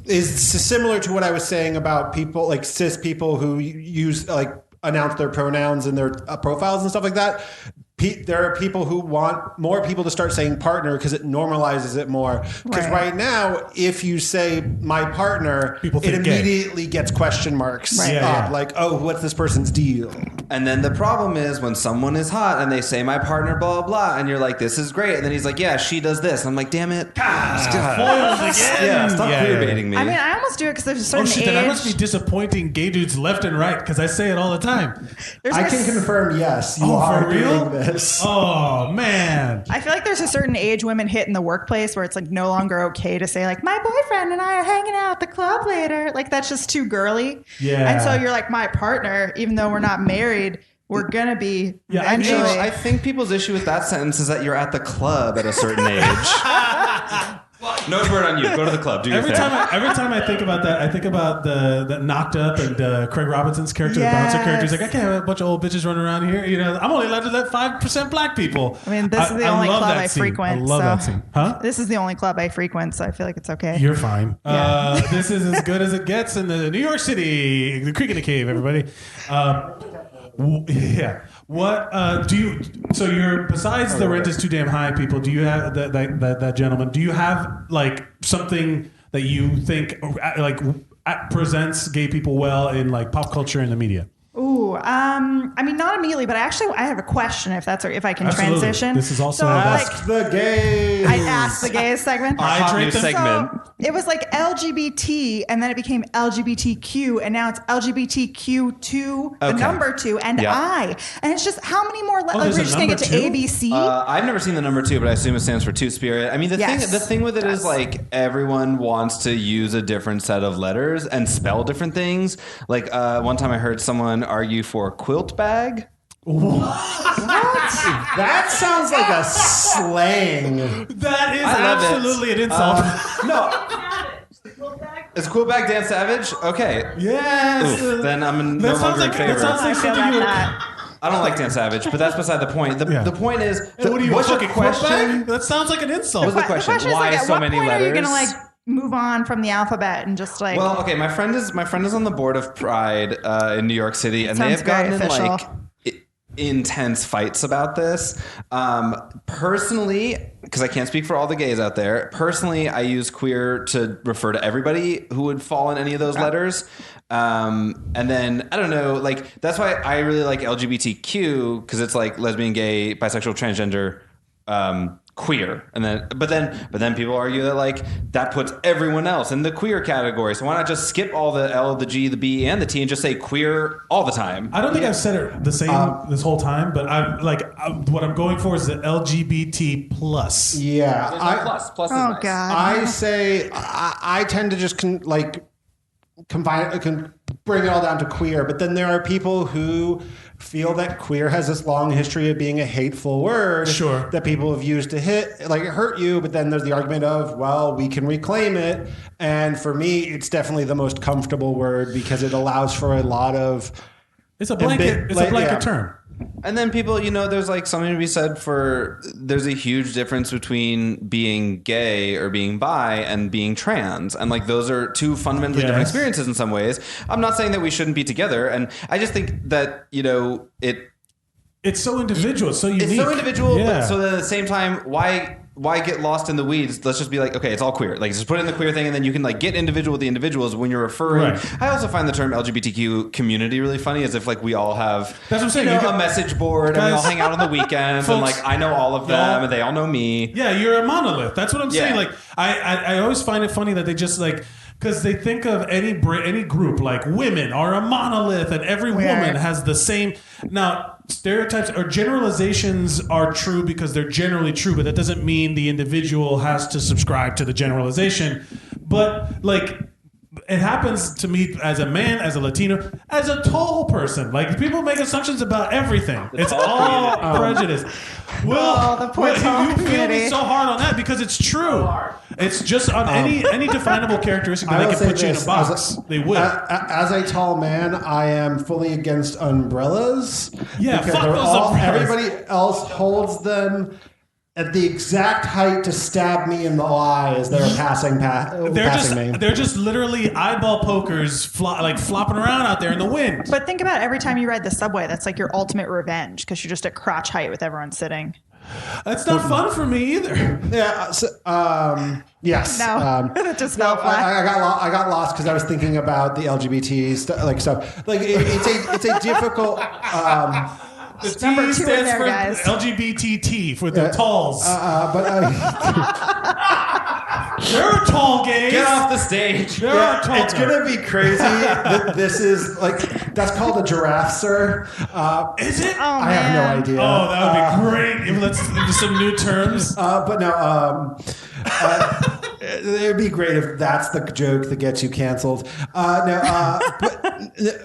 is similar to what I was saying about people like cis people who use like announce their pronouns in their profiles and stuff like that. There are people who want more people to start saying partner because it normalizes it more. Because right now, if you say my partner, it immediately gets question marks up. Like, what's this person's deal? And then the problem is when someone is hot and they say my partner, blah, blah, blah, and you're like, this is great. And then he's like, yeah, she does this. And I'm like, damn it. Foiled again. Yeah, stop queerbaiting me. I mean, I almost do it because there's a certain age. Then I must be disappointing gay dudes left and right because I say it all the time. I can confirm, yes, you are for real? doing this. Oh, man. I feel like there's a certain age women hit in the workplace where it's like no longer okay to say like my boyfriend and I are hanging out at the club later. Like that's just too girly. Yeah. And so you're like my partner, even though we're not married, we're gonna be eventually. I think people's issue with that sentence is that you're at the club at a certain age. No word on you. Go to the club. Do your thing. Every time I think about that, I think about the Knocked Up and Craig Robinson's character, the bouncer character. He's like, I can't have a bunch of old bitches running around here. You know, I'm only allowed to let 5% black people. I mean, this is the only club I frequent. I love that scene. Huh? This is the only club I frequent, so I feel like it's okay. You're fine. Yeah. This is as good as it gets in the New York City, the Creek in the Cave, everybody. Yeah. What do you? So you're besides the rent is too damn high, people. Do you have that gentleman? Do you have like something that you think like presents gay people well in like pop culture and the media? Ooh, I mean, not immediately, but I have a question if I can transition. This is also Ask the gays. I asked the gays segment. New segment. So it was like LGBT, and then it became LGBTQ, and now it's LGBTQ2, the number 2, and I. And it's just how many more letters? We're just gonna get to ABC. I've never seen the number 2, but I assume it stands for Two-Spirit. I mean, the thing with it is like everyone wants to use a different set of letters and spell different things. Like one time I heard someone argue for quilt bag. What? That sounds like a slang. That is absolutely an insult. No. Is quilt bag Dan Savage? Okay. Yes. Oof, then I'm no longer in favor. That sounds like something you would... I don't like Dan Savage, but that's beside the point. The point is, what are you, what's your question? That sounds like an insult. What's the question? Why so many letters? Are you gonna like move on from the alphabet and just like? Well, okay. My friend is on the board of Pride in New York City, and they have gotten in like intense fights about this. Personally, because I can't speak for all the gays out there. Personally, I use queer to refer to everybody who would fall in any of those letters. And then I don't know, like that's why I really like LGBTQ because it's like lesbian, gay, bisexual, transgender, queer. And then but then people argue that like that puts everyone else in the queer category. So why not just skip all the L, the G, the B, and the T and just say queer all the time? I don't think I've said it the same this whole time, but what I'm going for is the LGBT plus. Yeah, plus is nice. God. I say I tend to just can bring it all down to queer, but then there are people who feel that queer has this long history of being a hateful word that people have used to hurt you, but then there's the argument of, well, we can reclaim it. And for me, it's definitely the most comfortable word because it allows for a lot of... It's a blanket term. And then people, there's like something to be said for there's a huge difference between being gay or being bi and being trans. And like those are two fundamentally different experiences in some ways. I'm not saying that we shouldn't be together. And I just think that, it's so individual. It's so unique. It's so individual. Yeah. But so then at the same time, why get lost in the weeds? Let's just be like, okay, it's all queer. Like just put it in the queer thing, and then you can like get individual with the individuals when you're referring. Right. I also find the term LGBTQ community really funny, as if like we all have that's what I'm saying. A message board and we all hang out on the weekends and like I know all of them and they all know me. Yeah, you're a monolith. That's what I'm saying. Like I always find it funny that they just like. Because they think of any group like women are a monolith and every woman has the same. Now, stereotypes or generalizations are true because they're generally true, but that doesn't mean the individual has to subscribe to the generalization. But like, it happens to me as a man, as a Latino, as a tall person. Like people make assumptions about everything. It's all prejudice. Well, the poor tall you feel me so hard on that because it's true. It's just on any definable characteristic that they can put you in a box. They will. As a tall man, I am fully against umbrellas. Yeah, because fuck those umbrellas. Everybody else holds them at the exact height to stab me in the eye as they're passing me. They're just literally eyeball pokers flopping around out there in the wind. But think about every time you ride the subway, that's like your ultimate revenge because you're just at crotch height with everyone sitting. That's not fun for me either. Yeah. Yes. No. That just fell flat. I got lost because I was thinking about the LGBT stuff. Like it's a difficult. The T Number 2 stands in there, for guys. LGBTT for the talls. There are tall gays. Get off the stage. There are tall. It's gonna be crazy. This is like that's called a giraffe, sir. Is it? Oh, I have no idea. Oh, that would be great. Let's do some new terms. But no. It would be great if that's the joke that gets you canceled. But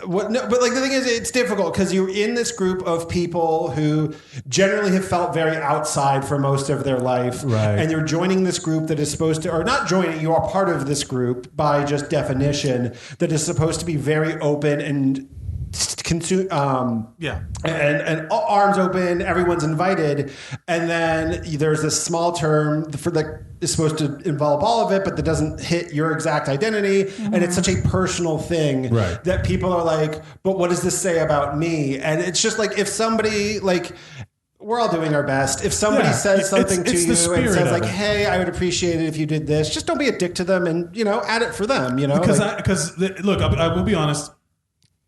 like the thing is, it's difficult because you're in this group of people who generally have felt very outside for most of their life, right? And you're joining this group that is supposed to, or not joining, you are part of this group by just definition that is supposed to be very open and and arms open, everyone's invited, and then there's this small term for that is supposed to involve all of it, but that doesn't hit your exact identity, and it's such a personal thing that people are like, but what does this say about me? And it's just like if somebody like. We're all doing our best. If somebody says something to you and says like, "Hey, I would appreciate it if you did this," just don't be a dick to them and add it for them. Because look, I will be honest.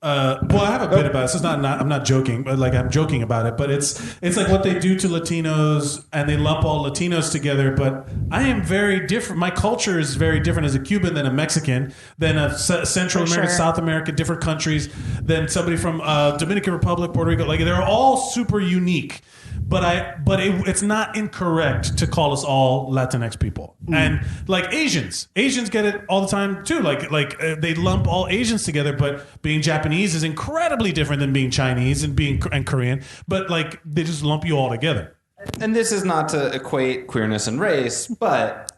Well, I have a bit about it. This is not I'm not joking, but like I'm joking about it. But it's like what they do to Latinos, and they lump all Latinos together. But I am very different. My culture is very different as a Cuban than a Mexican, than a Central American, South America, different countries, than somebody from Dominican Republic, Puerto Rico. Like they're all super unique. But it's not incorrect to call us all Latinx people. And like Asians get it all the time too. Like they lump all Asians together, but being Japanese is incredibly different than being Chinese and Korean. But like they just lump you all together. And this is not to equate queerness and race, but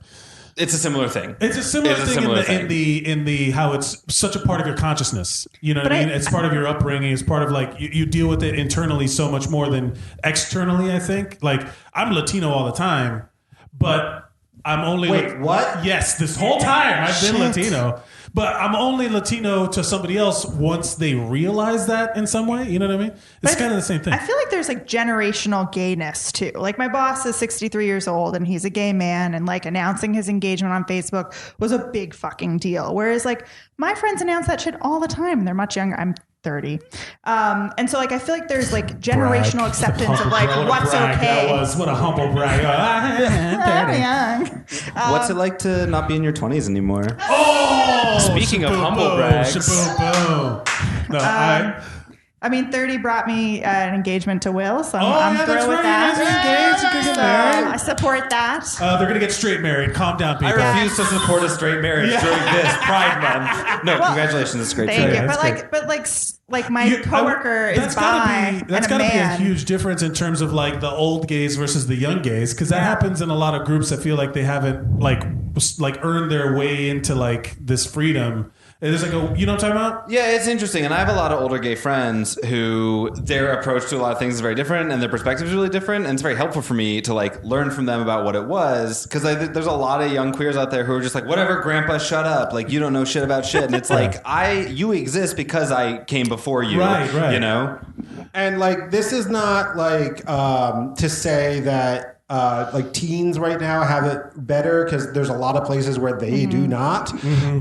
it's a similar thing. It's a similar thing in the how it's such a part of your consciousness. You know what I mean? It's part of your upbringing. It's part of like you deal with it internally so much more than externally. I think like I'm Latino all the time, but I'm only what? Yes, this whole time I've been Latino, but I'm only Latino to somebody else once they realize that in some way. You know what I mean? It's kind of the same thing. I feel like there's like generational gayness too. Like my boss is 63 years old and he's a gay man, and like announcing his engagement on Facebook was a big fucking deal. Whereas like my friends announce that shit all the time and they're much younger. I'm 30. And so like I feel like there's like generational acceptance of like what's okay. That was what a humble brag. What's it like to not be in your 20s anymore? Speaking of humble brags. No, I mean, 30 brought me an engagement to Will, so I'm thrilled with that. I support that. They're going to get straight married. Calm down, people. I refuse to support a straight marriage during this Pride Month. No, congratulations. It's great. Thank you. But like my coworker is bi That's got to be a huge difference in terms of like the old gays versus the young gays, because that happens in a lot of groups that feel like they haven't like earned their way into like this freedom. There's like you know what I'm talking about? Yeah, it's interesting. And I have a lot of older gay friends who their approach to a lot of things is very different and their perspective is really different. And it's very helpful for me to like learn from them about what it was. Because there's a lot of young queers out there who are just like, whatever, grandpa, shut up. Like, you don't know shit about shit. And it's like, you exist because I came before you. Right. You know? And like, this is not like to say that like teens right now have it better, because there's a lot of places where they do not.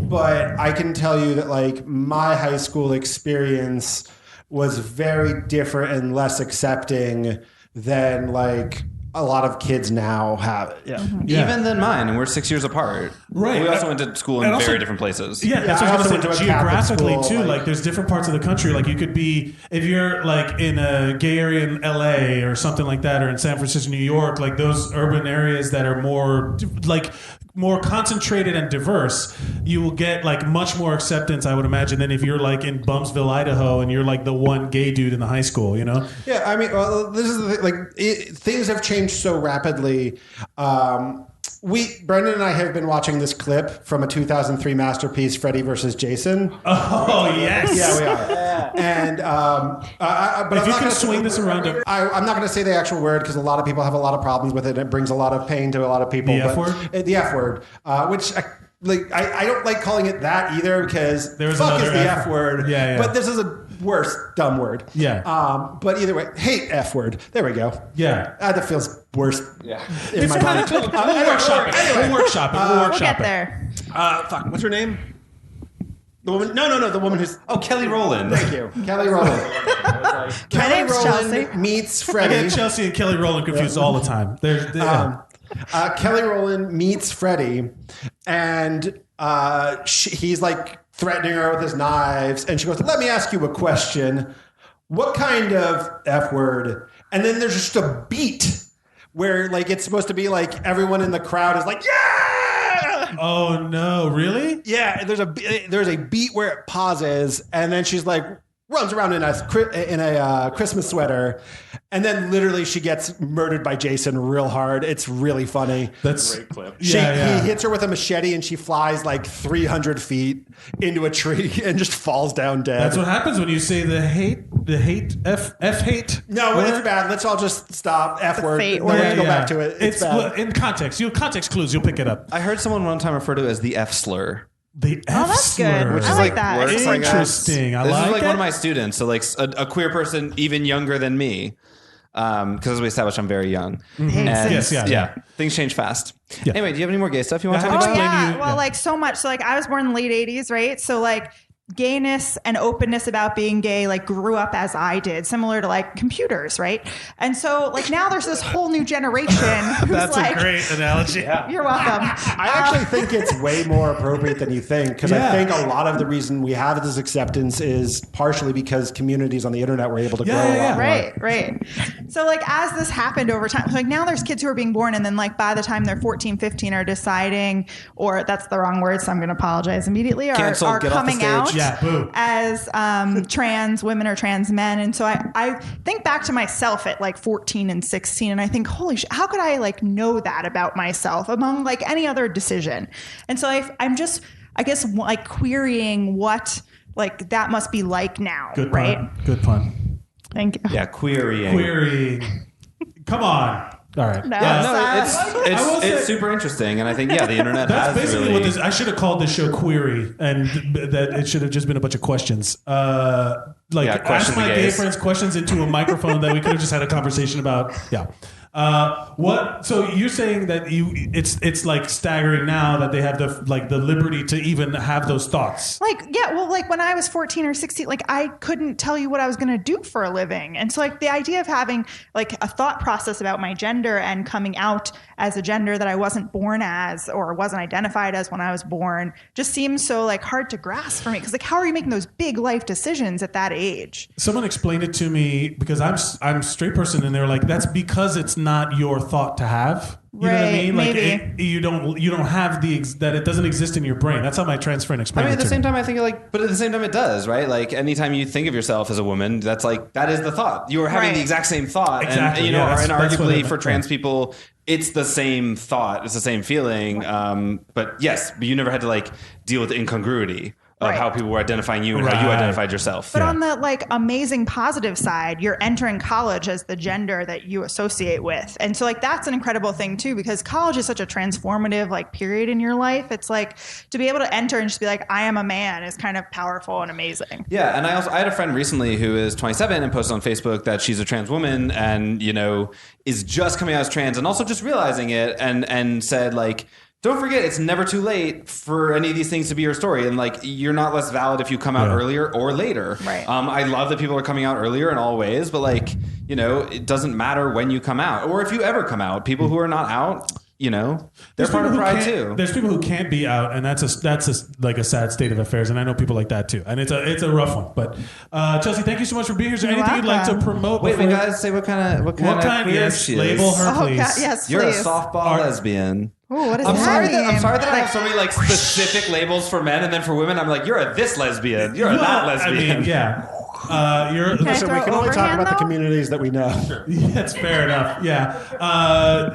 But I can tell you that like my high school experience was very different and less accepting than like a lot of kids now have it. Even than mine, and we're 6 years apart. Right. We also went to school in very different places. Yeah, that's what I was going to say. Geographically too, like there's different parts of the country. Like you could be, if you're like in a gay area in LA or something like that, or in San Francisco, New York, like those urban areas that are more concentrated and diverse, you will get like much more acceptance, I would imagine, than if you're like in Bumsville, Idaho, and you're like the one gay dude in the high school, you know? Yeah, I mean, well, this is the thing, like things have changed so rapidly. Brendan and I have been watching this clip from a 2003 masterpiece, Freddy versus Jason. Oh, yes. Yeah, we are. And but if you can swing this around, I'm not going to say the actual word because a lot of people have a lot of problems with it. And it brings a lot of pain to a lot of people. The F word? The F word, which I don't like calling it that either, because fuck is the F word. Yeah. But this is a worse dumb word. Yeah. But either way, hate F word. There we go. Yeah. That feels worse. Yeah. In my mind. We'll workshop it. We'll get there. Fuck. What's her name? The woman? No. The woman who's. Oh, Kelly Rowland. Thank you, Kelly Rowland. Kelly Rowland meets Freddie. I get Chelsea and Kelly Rowland confused all the time. Kelly Rowland meets Freddie, and he's like threatening her with his knives, and she goes, "Let me ask you a question. What kind of F word?" And then there's just a beat where like it's supposed to be like everyone in the crowd is like, "Yeah!" Oh no, really? Yeah, there's a beat where it pauses, and then she's like runs around in a Christmas sweater, and then literally she gets murdered by Jason real hard. It's really funny. That's a great clip. He hits her with a machete, and she flies like 300 feet into a tree and just falls down dead. That's what happens when you say the hate, F hate. No, word? It's bad. Let's all just stop. F word. Fate Let's word. go back to it. It's bad. In context. Context clues. You'll pick it up. I heard someone one time refer to it as the F slur. The F that's slur. good. Which I is like that. worse, Interesting. This is like one of my students, so like a queer person even younger than me, because as we established, I'm very young. Mm-hmm. Yes, yeah. Things change fast. Yeah. Anyway, do you have any more gay stuff you want to Yeah, talk I about? have Oh explain yeah, to you- well, yeah. like so much. So like I was born in the late '80s, right? So like gayness and openness about being gay like grew up as I did, similar to like computers, right? And so like now there's this whole new generation who's That's like, a great analogy. You're welcome. I actually think it's way more appropriate than you think, because I think a lot of the reason we have this acceptance is partially because communities on the internet were able to grow a lot more. Right. So like as this happened over time, like now there's kids who are being born and then like by the time they're 14, 15 are deciding, or that's the wrong word, so I'm going to apologize immediately, are coming out as trans women or trans men. And so I think back to myself at like 14 and 16 and I think, holy shit, how could I like know that about myself among like any other decision? And so I'm just, I guess, like querying what like that must be like now. Good right? pun. Good pun. Thank you. Yeah, querying. Come on. All right. It's super interesting, and I think the internet That's has basically really... what this. I should have called this show "Query," and that it should have just been a bunch of questions. Ask my gay friends questions into a microphone that we could have just had a conversation about. Yeah. What? So you're saying that it's like staggering now that they have the liberty to even have those thoughts. Like when I was 14 or 16, like I couldn't tell you what I was going to do for a living. And so like the idea of having like a thought process about my gender and coming out as a gender that I wasn't born as or wasn't identified as when I was born just seems so like hard to grasp for me. Cause like, how are you making those big life decisions at that age? Someone explained it to me because I'm a straight person and they're like, that's because it's not your thought to have. You know what I mean? Like you don't have that it doesn't exist in your brain. That's how my trans friend explained it. At the same time, I think but at the same time, it does, right? Like anytime you think of yourself as a woman, that's like that is the thought. You are having the exact same thought, exactly. And arguably for trans people, it's the same thought, it's the same feeling. But you never had to like deal with the incongruity of how people were identifying you and how you identified yourself. But on the like amazing positive side, you're entering college as the gender that you associate with. And so like that's an incredible thing too, because college is such a transformative like period in your life. It's like to be able to enter and just be like, I am a man is kind of powerful and amazing. Yeah. And I had a friend recently who is 27 and posted on Facebook that she's a trans woman and, is just coming out as trans and also just realizing it and said like, don't forget, it's never too late for any of these things to be your story. And like, you're not less valid if you come out earlier or later. Right. I love that people are coming out earlier in all ways, but like, it doesn't matter when you come out or if you ever come out. People who are not out, they're part of pride too. There's people who can't be out, and that's a sad state of affairs. And I know people like that too. And it's a rough one. But Chelsea, thank you so much for being here. Is there anything you'd like to promote? Wait, we gotta say what kind of yes, she is. Label her, please. Yes, You're please. a softball lesbian. Ooh, what is I'm sorry that? that I have so many like specific labels for men, and then for women, I'm like, you're a this lesbian, you're a that lesbian. I mean, yeah. Listen, we can only talk about the communities that we know. That's fair enough. Yeah.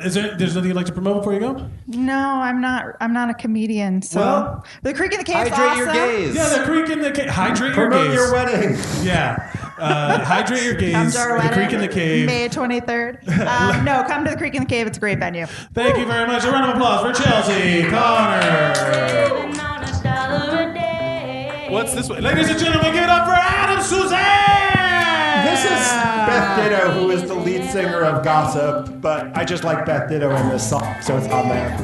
There's nothing you'd like to promote before you go? No, I'm not a comedian. So the Creek in the Cave's hydrate awesome. your gays. Yeah, the Creek in the Cave. Hydrate your Promote gays. your wedding. Yeah. Hydrate your gays. Come to our the wedding, Creek in the Cave. May 23rd. No, come to the Creek in the Cave. It's a great venue. Thank you very much. A round of applause for Chelsea Connor. What's this one? Ladies and gentlemen, give it up for Adam Suzanne! This is Beth Ditto, who is the lead singer of Gossip, but I just like Beth Ditto in this song, so it's on there.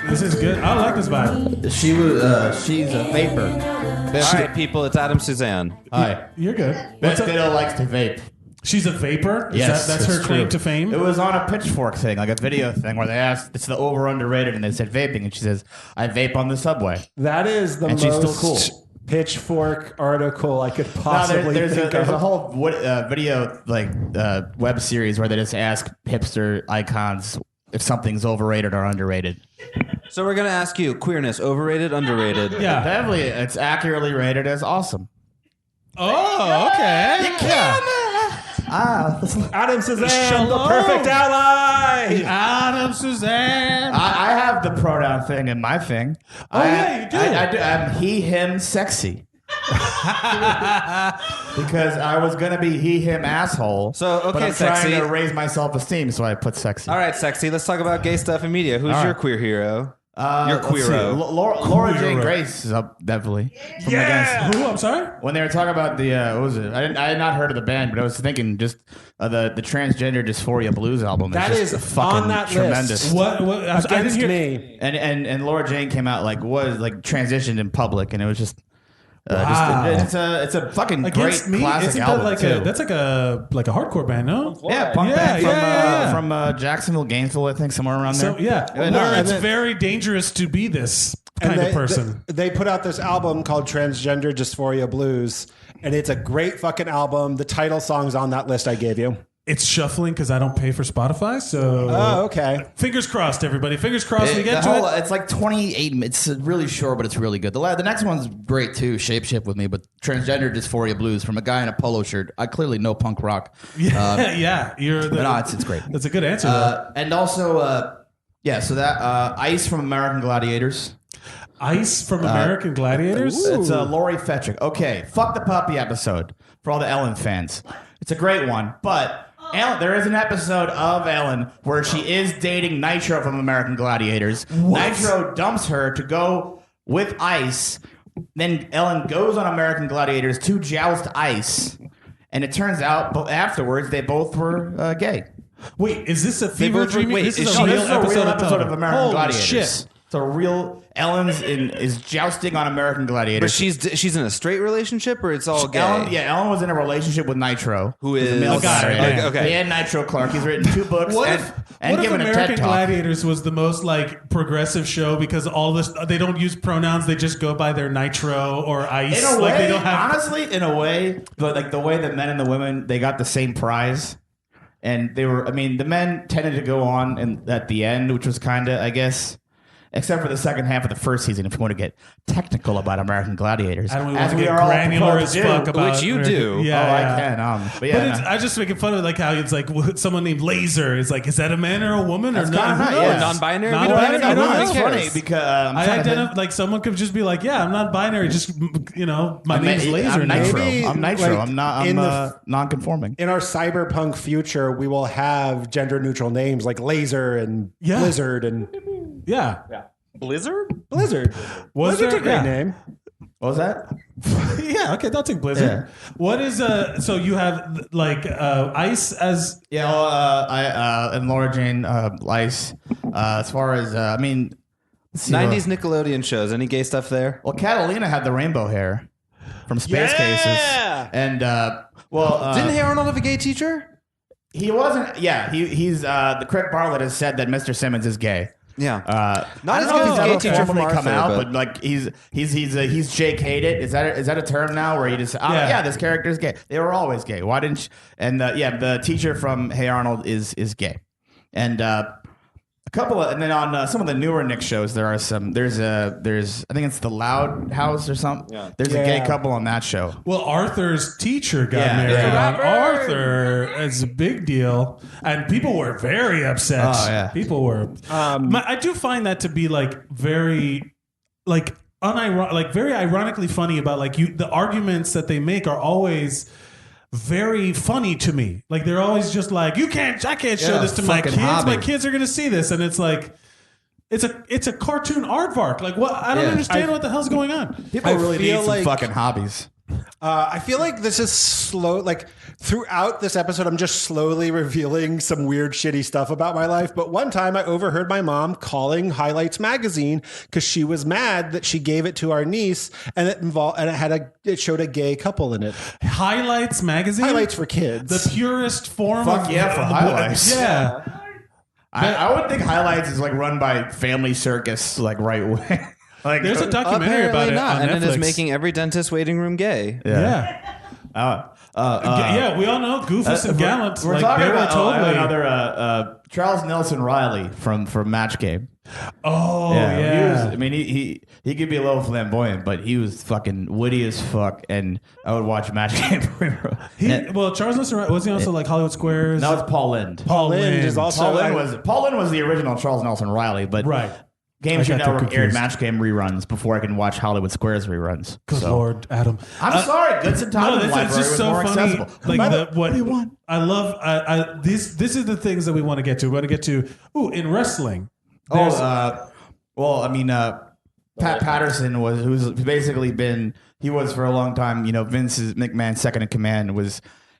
This is good. I like this vibe. She's a vapor. All right, people, it's Adam Suzanne. Hi. You're good. Beth Ditto likes to vape. She's a vapor? Yes, that's her claim to fame? It was on a Pitchfork thing, like a video thing, where they asked, it's the over underrated, and they said vaping, and she says, I vape on the subway. That is the and most she's still cool. Pitchfork article I could possibly there's think a of. whole video, web series where they just ask hipster icons if something's overrated or underrated. So we're going to ask you, queerness, overrated, underrated? Yeah. Definitely, it's accurately rated as awesome. Oh, okay. Adam Suzanne, the perfect ally. Adam Suzanne. I have the pronoun thing in my thing. Yeah, you do. I do. I'm he, him, sexy. Because I was gonna be he, him, asshole. So but I'm sexy. trying to raise my self-esteem, so I put sexy. All right, sexy. Let's talk about gay stuff in media. Who's your queer hero? Your queero. Laura Jane Grace is up definitely. From Who? I'm sorry. When they were talking about the what was it? I had not heard of the band, but I was thinking just the transgender dysphoria blues album. That is is fucking on that tremendous. list. What? I didn't hear. Me. And Laura Jane came out was transitioned in public, and it was just It's a fucking Against great Me? classic Isn't album that like too. that's like a hardcore band, no? Yeah, punk band from Jacksonville, Gainesville, I think, somewhere around there. So yeah, where it's very dangerous to be this kind of person. They put out this album called Transgender Dysphoria Blues, and it's a great fucking album. The title song's on that list I gave you. It's shuffling because I don't pay for Spotify. So okay. Fingers crossed, everybody. Fingers crossed. We get to it. It's like 28. It's really short, but it's really good. The next one's great too. Shape Shift with me, but Transgender Dysphoria Blues from a guy in a polo shirt. I clearly know punk rock. Yeah, it's great. That's a good answer. And also, so that Ice from American Gladiators. Ice from American Gladiators? It's Lori Fettrick. Okay, fuck the puppy episode for all the Ellen fans. It's a great one, but Ellen, there is an episode of Ellen where she is dating Nitro from American Gladiators. What? Nitro dumps her to go with Ice. Then Ellen goes on American Gladiators to joust Ice. And it turns out afterwards they both were gay. Wait, is this a fever dream? This is a real episode of American Gladiators. Shit. It's a real is jousting on American Gladiators. But she's in a straight relationship, or it's all gay? Ellen was in a relationship with Nitro, who is a male guy. Okay. And Nitro Clark. He's written 2 books. What and if given American a TED Talk. Gladiators was the most like progressive show because all this they don't use pronouns, they just go by their Nitro or Ice. In a way, they don't have honestly, in a way, but like the way the men and the women they got the same prize. And they were, the men tended to go on at the end, which was kind of, I guess, except for the second half of the first season, if you want to get technical about American Gladiators. As we are granular as fuck about which you do. Yeah, I can. But I just making fun of like how it's like someone named Laser. It's like, is that a man or a woman or not? Or non-binary? I know. It's funny because I identify like someone could just be like, yeah, I'm not binary. Just my name's Laser. I'm Nitro. Maybe, I'm Nitro. like, I'm not. I'm non-conforming. In our cyberpunk future, we will have gender-neutral names like Laser and Blizzard and Blizzard. Blizzard's a great name. What was that? Yeah, okay, I'll take Blizzard. Yeah. What is so you have like Ice as and Laura Jane Ice. As far as 90s Nickelodeon shows. Any gay stuff there? Well, Catalina had the rainbow hair from Space Cases, and didn't Hey Arnold have a gay teacher? He wasn't. Yeah, he's Craig Bartlett has said that Mr. Simmons is gay. Yeah, not as good as gay teacher from Arthur, come out, but like he's Jake hated. Is that a term now where you just this character is gay? They were always gay. Why didn't you? And the teacher from Hey Arnold is gay, and a couple of, and then on some of the newer Nick shows there are some. There's I think it's the Loud House or something. Yeah. There's a gay couple on that show. Well, Arthur's teacher got married on Arthur. It's a big deal, and people were very upset. Oh yeah, people were. I do find that to be like very, like very ironically funny about like the arguments that they make are always very funny to me. Like they're always just like, I can't show this to my kids. Hobby. My kids are gonna see this, and it's like it's a cartoon aardvark. Like what? I don't understand what the hell's going on. People really need some fucking hobbies. I feel like this is slow. Like throughout this episode, I'm just slowly revealing some weird, shitty stuff about my life. But one time, I overheard my mom calling Highlights magazine because she was mad that she gave it to our niece, and it showed a gay couple in it. Highlights magazine, Highlights for kids, the purest form. Fuck of yeah, for Highlights. Yeah, I would think Highlights is like run by Family Circus, like right wing. Like, there's a documentary about it on and Netflix. it is making every dentist waiting room gay. Yeah. We all know Goofus and Gallant. We're talking about another Charles Nelson Reilly from Match Game. Oh yeah. He could be a little flamboyant, but he was fucking witty as fuck, and I would watch Match Game. Charles Nelson Reilly, was he also like Hollywood Squares? No, it's Paul Lynde. Paul Lynde is also Paul Lynde was the original Charles Nelson Reilly, but right. Game Show Network aired Match Game reruns before I can watch Hollywood Squares reruns. Good Lord, Adam. I'm sorry. Goods and Times Library it's just was so more funny. accessible. Like what do you want? I love this is the things that we want to get to. We want to get to in wrestling. Pat Patterson who's basically been for a long time. Vince McMahon's second in command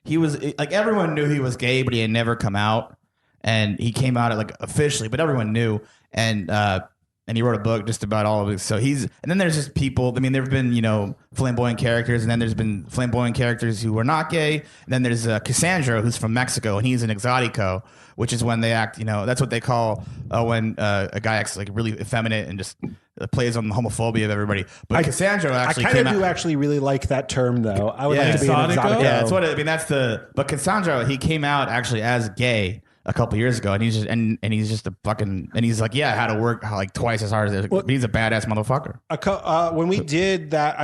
he was like everyone knew he was gay, but he had never come out, and he came out officially, but everyone knew. And and he wrote a book just about all of it. So and then there's just people. I mean, there've been flamboyant characters, and then there's been flamboyant characters who are not gay. And then there's Cassandra, who's from Mexico, and he's an exotico, which is when they act. That's what they call when a guy acts like really effeminate and just plays on the homophobia of everybody. But Cassandra actually I kind of do actually really like that term, though. I would like to be an exotico? exotico. Yeah, that's what I mean. But Cassandra, he came out actually as gay a couple years ago, and he's just he's just a fucking, and he's like, I had to work like twice as hard as he's a badass motherfucker. When we did that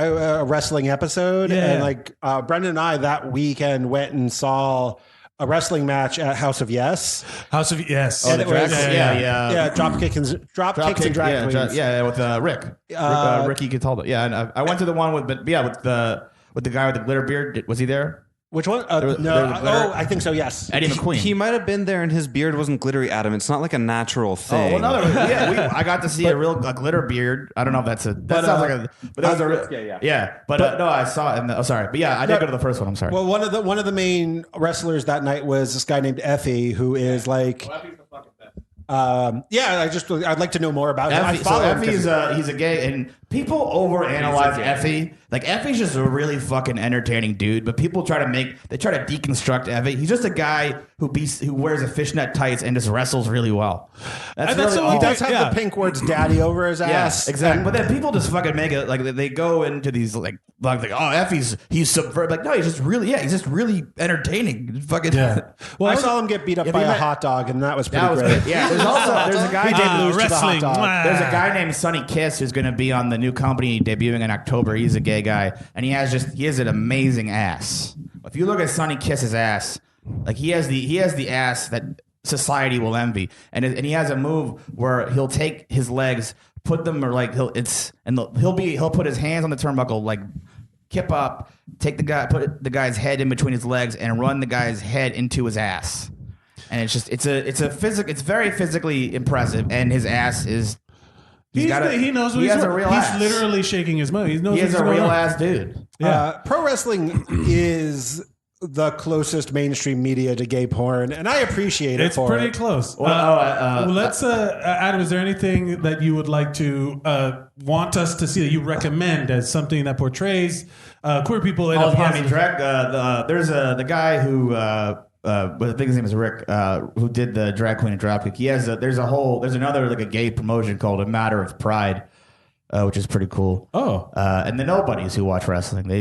wrestling episode, and like Brendan and I that weekend went and saw a wrestling match at House of Yes. House of Yes. Oh, the drag dropkicks and drag queens. With Rick. Ricky Cataldo. Yeah, and I went to the one with the guy with the glitter beard. Was he there? Which one? I think so. Yes, Eddie McQueen. He might have been there, and his beard wasn't glittery, Adam. It's not like a natural thing. I got to see a glitter beard. I don't know if that sounds like a. But that was a real. Yeah. But no, I saw it. Sorry, but yeah, I did go to the first one. I'm sorry. Well, one of the main wrestlers that night was this guy named Effie, who is like. I'd like to know more about him. Effie is he's a gay, and people overanalyze Effie. Like Effie's just a really fucking entertaining dude, but people try to deconstruct Effie. He's just a guy who wears a fishnet tights and just wrestles really well. He does have the pink words "daddy" over his ass. Exactly. But then people just fucking make it like they go into these like Effie's he's subvert. Like no, he's just really entertaining. Fucking Well, I saw him get beat up by a hot dog, and that was pretty great. Yeah. There's a guy wrestling. There's a guy named Sonny Kiss who's going to be on the new company debuting in October. He's a gay guy, and he has an amazing ass. If you look at Sonny Kiss's ass, like he has the ass that society will envy, and he has a move where he'll take his legs, put them or like he'll put his hands on the turnbuckle, like kip up, put the guy's head in between his legs, and run the guy's head into his ass. And it's very physically impressive, and his ass is. He knows what he's real ass. He's literally shaking his money. He's a real ass dude. Yeah. Pro wrestling is the closest mainstream media to gay porn, and I appreciate it. It's pretty close. Let's, Adam. Is there anything that you would like to want us to see that you recommend as something that portrays queer people in a positive? There's the guy who. I think his name is Rick, who did the drag queen and dropkick. He has there's another like a gay promotion called A Matter of Pride, which is pretty cool. And the nobodies who watch wrestling, there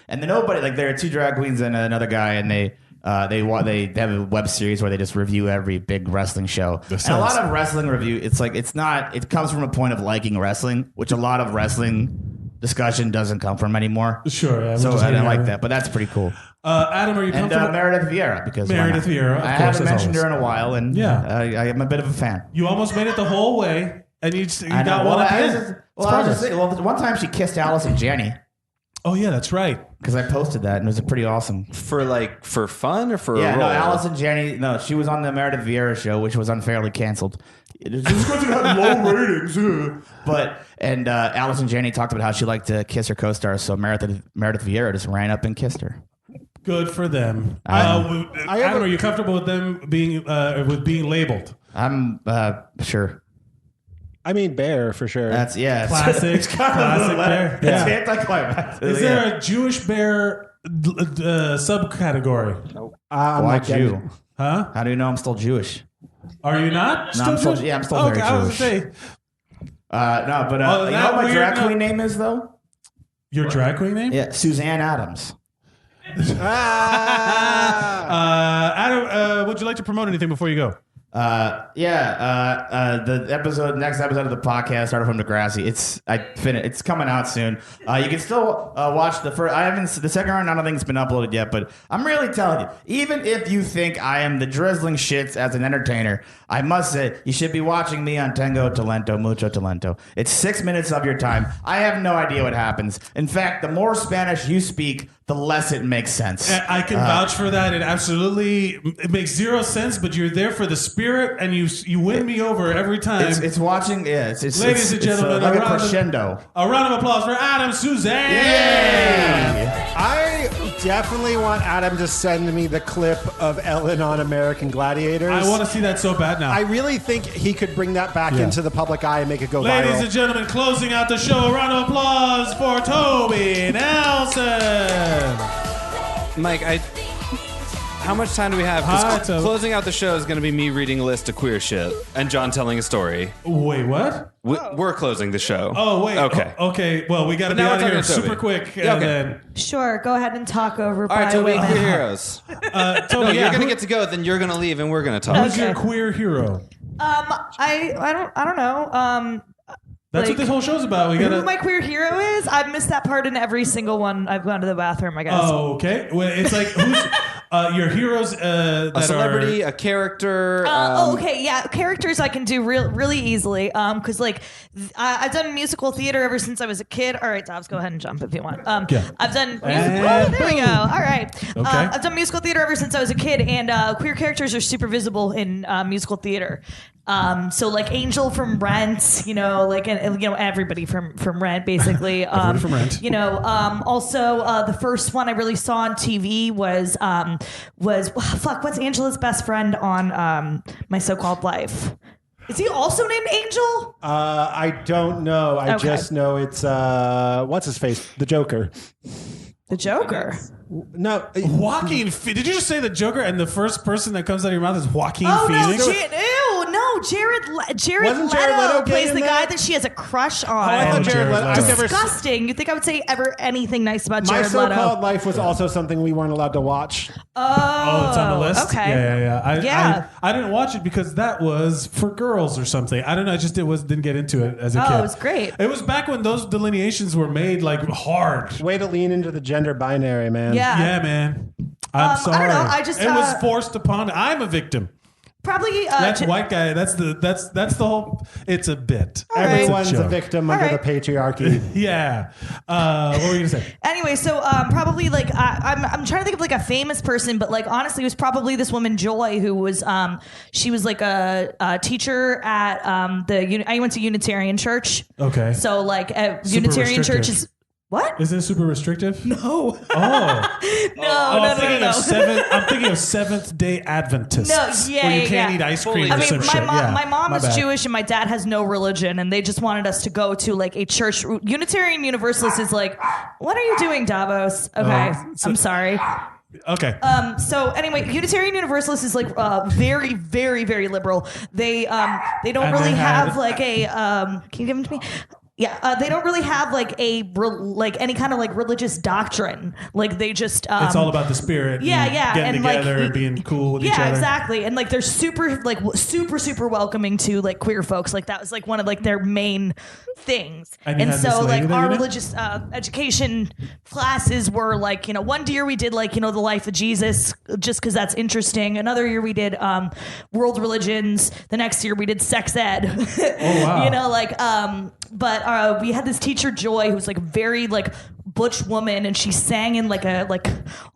are two drag queens and another guy, and they have a web series where they just review every big wrestling show. And a lot of wrestling review, it comes from a point of liking wrestling, which a lot of wrestling discussion doesn't come from anymore. Sure. Yeah, so I like that, but that's pretty cool. Adam, are you comfortable? And Meredith Vieira, because Meredith Vieira, I haven't mentioned her in a while, and I am a bit of a fan. You almost made it the whole way, and you got one at the end. One time she kissed Allison Janney. Oh yeah, that's right. Because I posted that, and it was pretty awesome. For fun or for a role? No, Allison Janney. No, she was on the Meredith Vieira show, which was unfairly canceled. Just because it had low ratings. And Allison Janney talked about how she liked to kiss her co-stars, so Meredith Vieira just ran up and kissed her. Good for them. Adam, are you comfortable with them being labeled? I'm sure. I mean, bear for sure. That's classic. Classic bear. Yeah. It's anticlimactic. Is there a Jewish bear subcategory? Nope. Why Jew? Huh? How do you know I'm still Jewish? Are you not? No, I'm still very Jewish. I was gonna say. You know what my drag queen name is though? Your drag queen name? Yeah, Suzanne Adams. Adam, would you like to promote anything before you go? The next episode of the podcast, Started from Degrassi. It's coming out soon. You can still watch the second round. I don't think it's been uploaded yet, but I'm really telling you, even if you think I am the drizzling shits as an entertainer, I must say you should be watching me on Tengo Talento, Mucho Talento. It's 6 minutes of your time. I have no idea what happens. In fact, the more Spanish you speak, the less it makes sense. I can vouch for that. It makes zero sense, but you're there for the spirit, and you win me over every time. It's watching. Yeah, ladies and gentlemen, like a crescendo. A round of applause for Adam Suzanne. Yay! I definitely want Adam to send me the clip of Ellen on American Gladiators. I want to see that so bad now. I really think he could bring that back into the public eye and make it go viral. Ladies and gentlemen, closing out the show, a round of applause for Toby Nelson. Mike, how much time do we have? 'Cause closing out the show is going to be me reading a list of queer shit and John telling a story. Wait, what? We're closing the show. Oh, wait. Okay. Okay, well, we got to be out of here super quick. And then... Sure, go ahead and talk over. All right, Toby, women. queer heroes. Toby, you're going to get to go, then you're going to leave, and we're going to talk. Who's your queer hero? I don't know. That's what this whole show's about. We gotta. Who my queer hero is? I've missed that part in every single one. I've gone to the bathroom, I guess. Oh, okay. Well, it's like who's your heroes? A celebrity, a character. Okay, yeah, characters I can do really easily. Because like I've done musical theater ever since I was a kid. All right, Dobbs, go ahead and jump if you want. I've done. There we go. All right. Okay. I've done musical theater ever since I was a kid, and queer characters are super visible in musical theater. So like Angel from Rent, like and everybody from Rent basically. Everybody from Rent. Also the first one I really saw on TV was what's Angela's best friend on My So-Called Life? Is he also named Angel? I don't know. I just know it's what's his face? The Joker. The Joker. No, Joaquin. Did you just say the Joker? And the first person that comes out of your mouth is Joaquin Phoenix? Phoenix? Jared Wasn't Jared Leto plays the in guy that? that she has a crush on. I thought Jared Leto. I've never Disgusting. You think I would say ever anything nice about My Jared Leto? So-Called Life was also something we weren't allowed to watch. Oh, it's on the list? Okay. Yeah. I didn't watch it because that was for girls or something. I don't know. I just didn't get into it as a kid. Oh, it was great. It was back when those delineations were made like hard. Way to lean into the gender binary, man. Yeah, man. I'm sorry. I don't know. It was forced upon. I'm a victim. Probably that's white guy. That's the whole. It's a bit. Everyone's a a victim under the patriarchy. Yeah. What were you gonna say? Anyway, so probably like I'm trying to think of like a famous person, but like honestly, it was probably this woman Joy, who was she was like a teacher at I went to Unitarian Church. Okay. So like Unitarian Church is. What? Isn't it super restrictive? No. Oh. No. I'm thinking of Seventh-day Adventists. No, yeah, where you can't eat ice cream or some shit. My mom is Jewish and my dad has no religion, and they just wanted us to go to like a church. Unitarian Universalist is like, what are you doing, Davos? Okay, I'm sorry. Okay. So anyway, Unitarian Universalist is like very, very, very liberal. They don't really have like a. Can you give them to me? Yeah, they don't really have like any kind of like religious doctrine. Like they just it's all about the spirit. Getting together and being cool with each other. Yeah, exactly. And like they're super welcoming to like queer folks. Like that was like one of like their main things. And so like our religious education classes were like, one year we did like, the life of Jesus just because that's interesting. Another year we did world religions. The next year we did sex ed. Oh wow. But we had this teacher Joy who was like very like butch woman, and she sang in like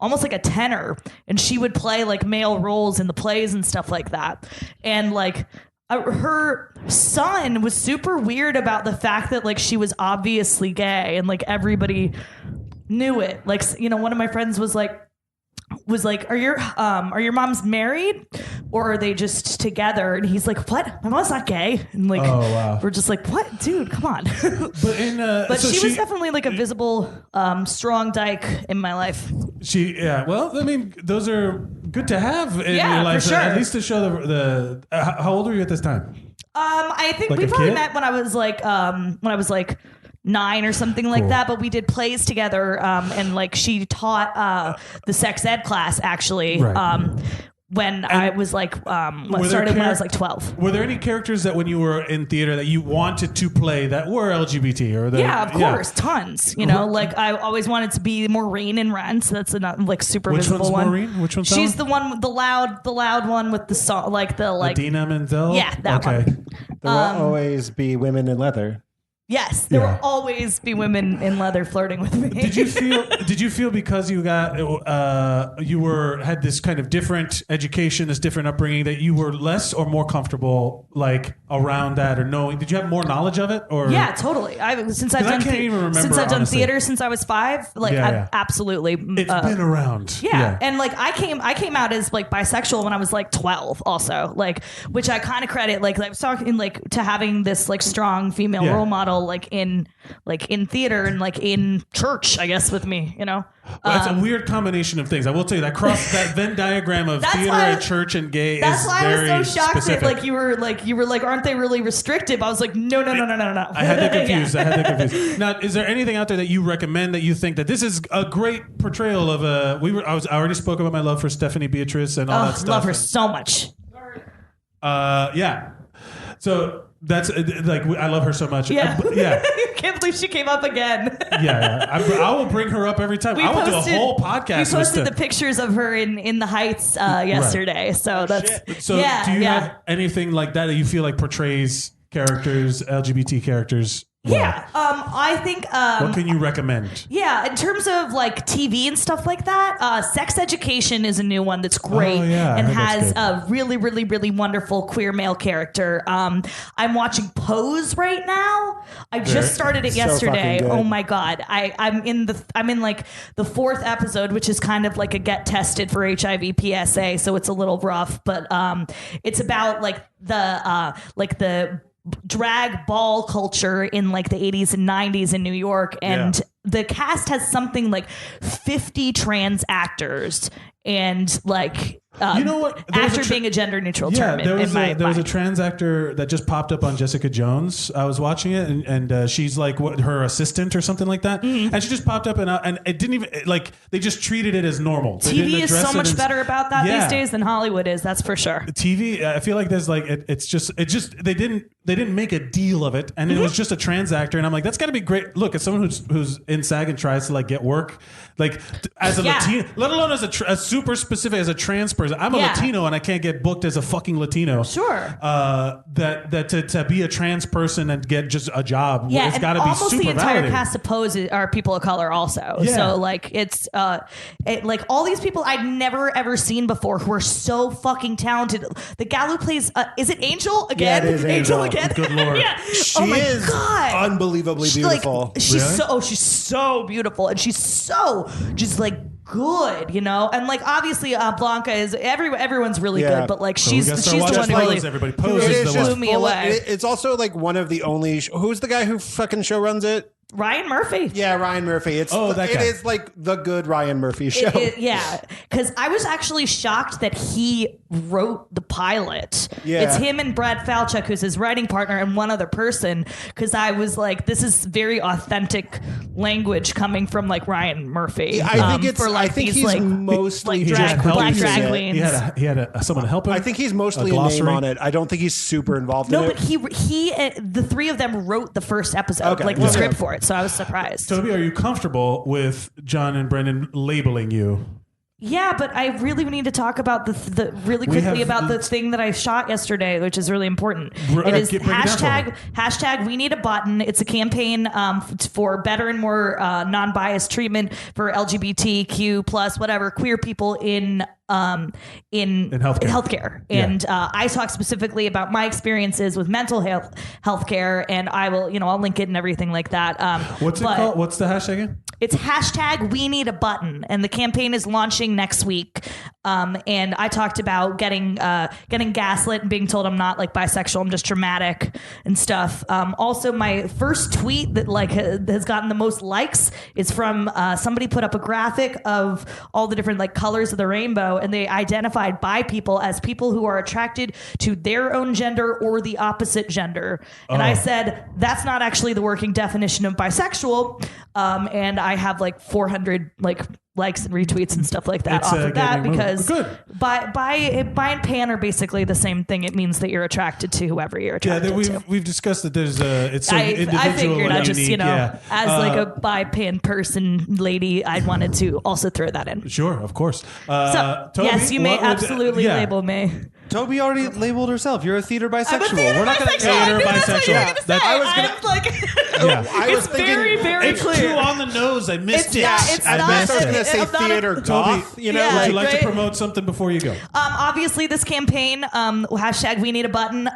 almost like a tenor, and she would play like male roles in the plays and stuff like that. And like her son was super weird about the fact that like she was obviously gay, and like everybody knew it. Like one of my friends was like, are your moms married or are they just together? And he's like, what? My mom's not gay. And like, we're just like, what, dude? Come on. But she was definitely like a visible, strong dyke in my life. Well, I mean, those are good to have in your life. For sure. At least to show the how old were you at this time? I think like we probably kid? met when I was like 9 or something like that, but we did plays together, and like she taught the sex ed class actually. Right. When I was like, started when I was like 12. Were there any characters that when you were in theater that you wanted to play that were LGBT? Of course, tons. Like I always wanted to be Maureen in Rent. So that's a like super visible one. Maureen? Which one's She's the one with the loud one with the song, like the like Idina Menzel. Yeah, that one. There will always be women in leather. Yes, there will always be women in leather flirting with me. Did you feel because you got had this kind of different education, this different upbringing, that you were less or more comfortable like around that or knowing? Did you have more knowledge of it? Or yeah, totally. Since I've done theater since I was 5, like absolutely. It's been around. Yeah, and like I came out as like bisexual when I was like 12, also, like, which I kind of credit like I was talking like to having this like strong female role model like in theater and like in church, I guess, with me, you know. Well, that's a weird combination of things. I will tell you that Venn diagram of theater and church and gay is very specific. That's why I was so shocked that like you were like, aren't they really restrictive? I was like, no. I had that confused. Now, is there anything out there that you recommend that you think that this is a great portrayal of I already spoke about my love for Stephanie Beatrice and all that stuff. Love her so much. Yeah. So that's like I love her so much. Yeah. Yeah. I can't believe she came up again. Yeah. I will bring her up every time. I will do a whole podcast. We posted the pictures of her in the Heights yesterday. Right. So that's do you have anything like that you feel like portrays characters, LGBT characters? Yeah, I think. What can you recommend? Yeah, in terms of like TV and stuff like that, Sex Education is a new one that's great and has a really, really, really wonderful queer male character. I'm watching Pose right now. I just started it yesterday. Oh my god, I'm in like the 4th episode, which is kind of like a get tested for HIV PSA, so it's a little rough, but it's about like the drag ball culture in like the 80s and 90s in New York, and the cast has something like 50 trans actors and like you know what? Actor being a gender neutral term. There was a trans actor that just popped up on Jessica Jones. I was watching it, and she's like her assistant or something like that. Mm-hmm. And she just popped up, and it didn't even like they just treated it as normal. TV is so much better about that these days than Hollywood is. That's for sure. TV, I feel like there's like it's just they didn't make a deal of it, and it was just a trans actor, and I'm like, that's got to be great. Look, as someone who's in SAG and tries to like get work, like as a Latino, let alone as a super specific as a trans person. I'm a Latino and I can't get booked as a fucking Latino. Sure. To be a trans person and get just a job, it's got to be super validating. Almost the entire cast of Pose are people of color also. Yeah. So like it's like all these people I'd never ever seen before who are so fucking talented. The gal who plays is it Angel again? Yeah, it is Angel again. Good Lord. Yeah. She is unbelievably beautiful. Like, she's so beautiful, and she's so just like good, you know, and like obviously Blanca is everyone's really good, but like she's the one who really everybody poses blew me away. It's also like one of the only who's the guy who fucking show runs it? Ryan Murphy. Yeah, Ryan Murphy. It is like the good Ryan Murphy show. Because I was actually shocked that he wrote the pilot. Yeah. It's him and Brad Falchuk, who's his writing partner, and one other person. Because I was like, this is very authentic language coming from like Ryan Murphy. I think he's like, mostly black drag queens. He had someone help him. I think he's mostly a name on it. I don't think he's super involved in it. No, but he the three of them wrote the first episode, the script for it. So I was surprised. Toby, are you comfortable with John and Brendan labeling you? Yeah, but I really need to talk about the really quickly about the thing that I shot yesterday, which is really important. It is hashtag We Need a Button. It's a campaign for better and more non-biased treatment for LGBTQ plus whatever queer people in healthcare. And I talk specifically about my experiences with mental health care, and I'll link it and everything like that. What's it called? What's the hashtag again? It's hashtag We Need a Button, and the campaign is launching next week. And I talked about getting gaslit and being told I'm not like bisexual, I'm just dramatic and stuff. Also, my first tweet that like has gotten the most likes is from somebody put up a graphic of all the different like colors of the rainbow, and they identified bi people as people who are attracted to their own gender or the opposite gender. And I said that's not actually the working definition of bisexual. And I have like 400 like likes and retweets and stuff like that off of that because bi and pan are basically the same thing. It means that you're attracted to whoever you're attracted to. We've discussed that there's it's so individual. I figured I just unique, as like a bi pan person lady, I wanted to also throw that in. Sure, of course. So Toby, yes, you may absolutely label me. Toby already labeled herself. You're a theater bisexual. We're not going to theater bisexual. I was it's very, very it's clear. too on the nose. I missed it. I was going to say theater goth. Toby, would you like to promote something before you go? Obviously, this campaign, hashtag We Need a Button,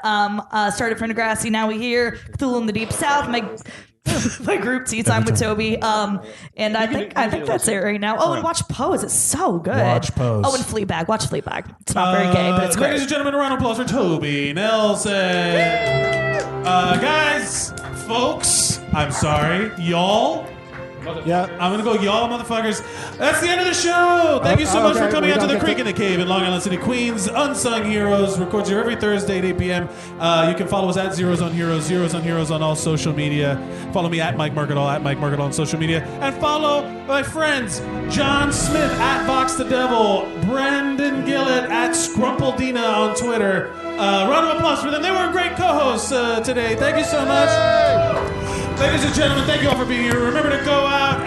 started from Degrassi, now we here, Cthulhu in the Deep South, my group Tea Time with Toby, and I think that's it right now. Oh, and watch Pose, it's so good. Watch Pose. Oh, and Fleabag, watch Fleabag. It's not very gay, but it's great. Ladies and gentlemen, a round of applause for Toby Nelson. Guys, folks, I'm sorry, y'all. Yeah, I'm gonna go, y'all motherfuckers. That's the end of the show. Thank you so much for coming out to the Creek in the Cave in Long Island City, Queens. Unsung Heroes records here every Thursday at 8 p.m. You can follow us at Zeros on Heroes, Zeros on Heroes on all social media. Follow me at Mike Mercadal, at Mike Mercadal on social media, and follow my friends John Smith at Vox the Devil, Brendan Gillett at Scrumpledina on Twitter. Round of applause for them. They were great co-hosts today. Thank you so much. Ladies and gentlemen, thank you all for being here. Remember to go out